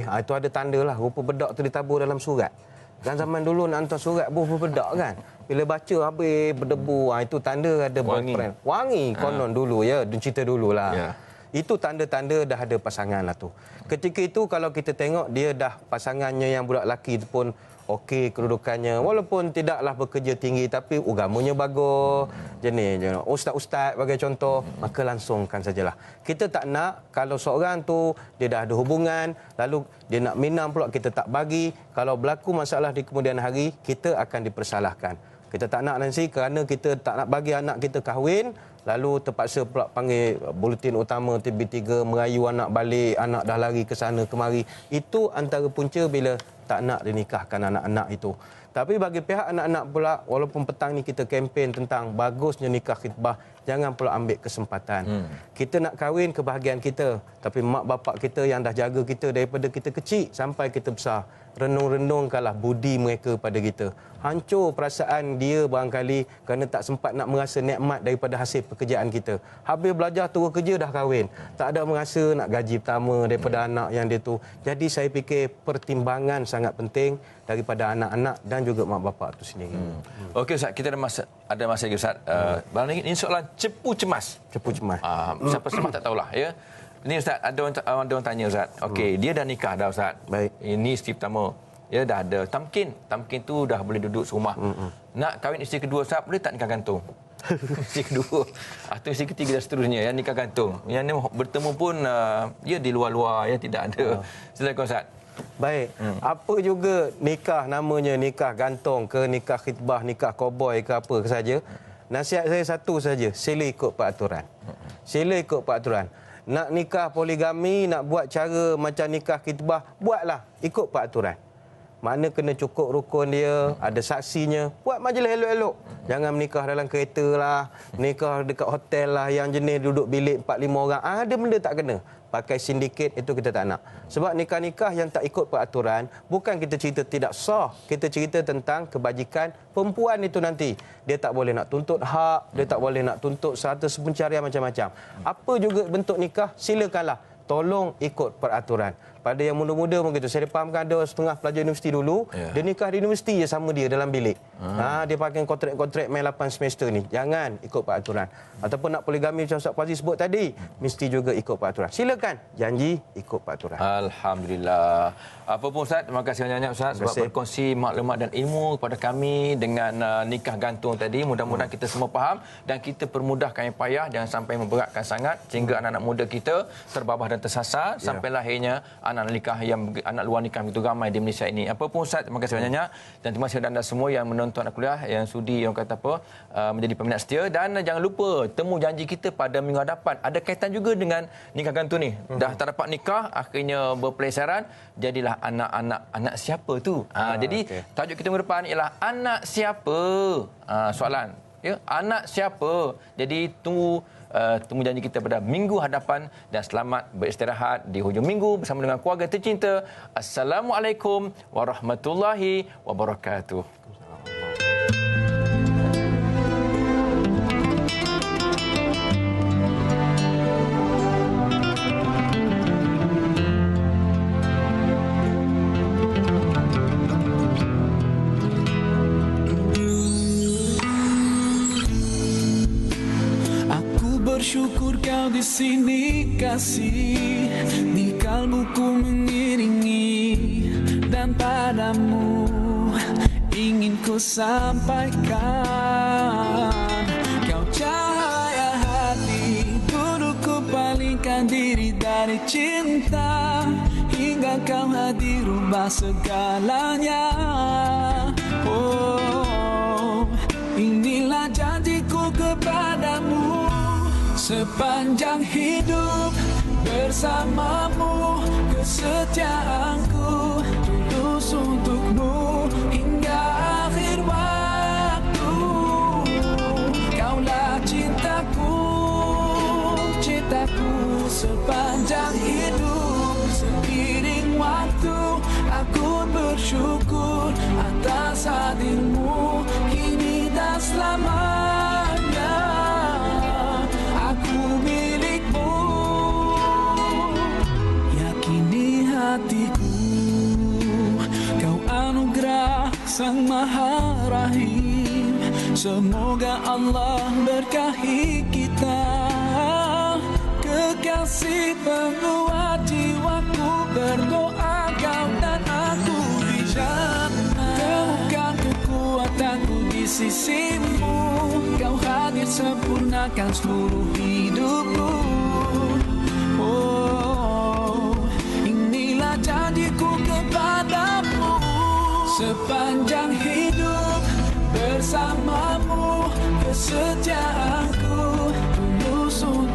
Itu ada tanda lah. Rupa bedak tu ditabur dalam surat. Kan zaman dulu nak hantar surat rupa bedak kan. Bila baca habis berdebu. Itu tanda ada boyfriend. Wangi konon dulu ya. Cerita dululah. Yeah. Itu tanda-tanda dah ada pasangan lah tu. Ketika itu kalau kita tengok dia dah pasangannya yang budak lelaki tu pun okey kedudukannya, walaupun tidaklah bekerja tinggi tapi agamanya bagus, jenis ustaz-ustaz bagi contoh, maka langsungkan sajalah. Kita tak nak kalau seorang tu dia dah ada hubungan, lalu dia nak minang pula kita tak bagi, kalau berlaku masalah di kemudian hari, kita akan dipersalahkan. Kita tak nak nanti kerana kita tak nak bagi anak kita kahwin, lalu terpaksa pula panggil buletin utama TV3, merayu anak balik, anak dah lari ke sana kemari. Itu antara punca bila tak nak dinikahkan anak-anak itu. Tapi bagi pihak anak-anak pula, walaupun petang ni kita kempen tentang bagusnya nikah khitbah, jangan pula ambil kesempatan. Kita nak kahwin kebahagiaan kita, tapi mak bapak kita yang dah jaga kita daripada kita kecil sampai kita besar, renung-renungkanlah budi mereka pada kita. Hancur perasaan dia barangkali kerana tak sempat nak merasa nikmat daripada hasil pekerjaan kita. Habis belajar turun kerja dah kahwin. Tak ada merasa nak gaji pertama daripada anak yang dia tu. Jadi saya fikir pertimbangan sangat penting daripada anak-anak dan juga mak bapak tu sendiri. Okey Ustaz, kita ada masa lagi Ustaz. Ini soalan cepu cemas. Cepu cemas. Siapa semua tak tahulah ya. Ini Ustaz, ada orang tanya Ustaz. Okey, dia dah nikah dah Ustaz. Baik. Ini isteri pertama. Dia dah ada tamkin. Tamkin tu dah boleh duduk serumah. Nak kahwin isteri kedua Ustaz, boleh tak nikah gantung? Isteri kedua. Atau isteri ketiga dan seterusnya, ya, nikah gantung. Yang ni bertemu pun ya di luar-luar, ya, tidak ada. Silakan Ustaz. Baik. Apa juga nikah namanya nikah gantung ke nikah khitbah, nikah koboi ke apa ke saja. Nasihat saya satu saja, sila ikut peraturan. Sila ikut peraturan. Nak nikah poligami, nak buat cara macam nikah khitbah, buatlah ikut peraturan. Mana kena cukup rukun dia, ada saksinya, buat majlis elok-elok. Jangan menikah dalam kereta lah, menikah dekat hotel lah, yang jenis duduk bilik 4-5 orang. Ada benda tak kena. Pakai sindiket, itu kita tak nak. Sebab nikah-nikah yang tak ikut peraturan, bukan kita cerita tidak sah. Kita cerita tentang kebajikan perempuan itu nanti. Dia tak boleh nak tuntut hak, dia tak boleh nak tuntut serata pencarian macam-macam. Apa juga bentuk nikah, silakanlah. Tolong ikut peraturan. Pada yang muda-muda pun gitu. Saya fahamkan ada setengah pelajar universiti dulu, dia nikah di universiti je sama dia dalam bilik. Dia pakai kontrak-kontrak main 8 semester ni. Jangan ikut peraturan. Ataupun nak poligami macam Ustaz Fazli sebut tadi, mesti juga ikut peraturan. Silakan, janji ikut peraturan. Alhamdulillah. Apa pun Ustaz, terima kasih banyak Ustaz sebab berkongsi maklumat dan ilmu kepada kami dengan nikah gantung tadi. Mudah-mudahan kita semua faham dan kita permudahkan yang payah, jangan sampai memberatkan sangat sehingga anak-anak muda kita terbabah dan tersasar sampai lahirnya anak luar nikah begitu ramai di Malaysia ini. Apa pun Ustaz, terima kasih banyak dan terima kasih kepada anda semua yang menonton kuliah, yang sudi, yang kata apa, menjadi peminat setia, dan jangan lupa temu janji kita pada minggu hadapan. Ada kaitan juga dengan nikah gantung ni. Dah tak dapat nikah, akhirnya berpeleseran, jadilah anak siapa tu? Jadi tajuk kita minggu depan ialah anak siapa? Soalan, ya, anak siapa? Jadi tunggu janji kita pada minggu hadapan dan selamat beristirahat di hujung minggu bersama dengan keluarga tercinta. Assalamualaikum warahmatullahi wabarakatuh. Bersyukur kau di sini kasih, di kalbuku mengiringi, dan padamu ingin ku sampaikan. Kau cahaya hati, dulu ku palingkan diri dari cinta, hingga kau hadir rubah segalanya. Oh, inilah janjiku kepadamu. Sepanjang hidup bersamamu, kesetiaanku tulus untukmu hingga akhir waktu. Kaulah cintaku, cintaku sepanjang hidup. Seiring waktu aku bersyukur atas hadirmu kini dan selamanya. Aku milikmu, yakini hatiku. Kau anugerah Sang Maha Rahim, semoga Allah berkahi kita. Kekasih penguat jiwaku, berdoa kau dan aku di jannah. sisimu, kau hadir sempurnakan seluruh hidupku. Oh, inilah janjiku kepadamu, sepanjang hidup bersamamu, kesetiaanku tulus untuk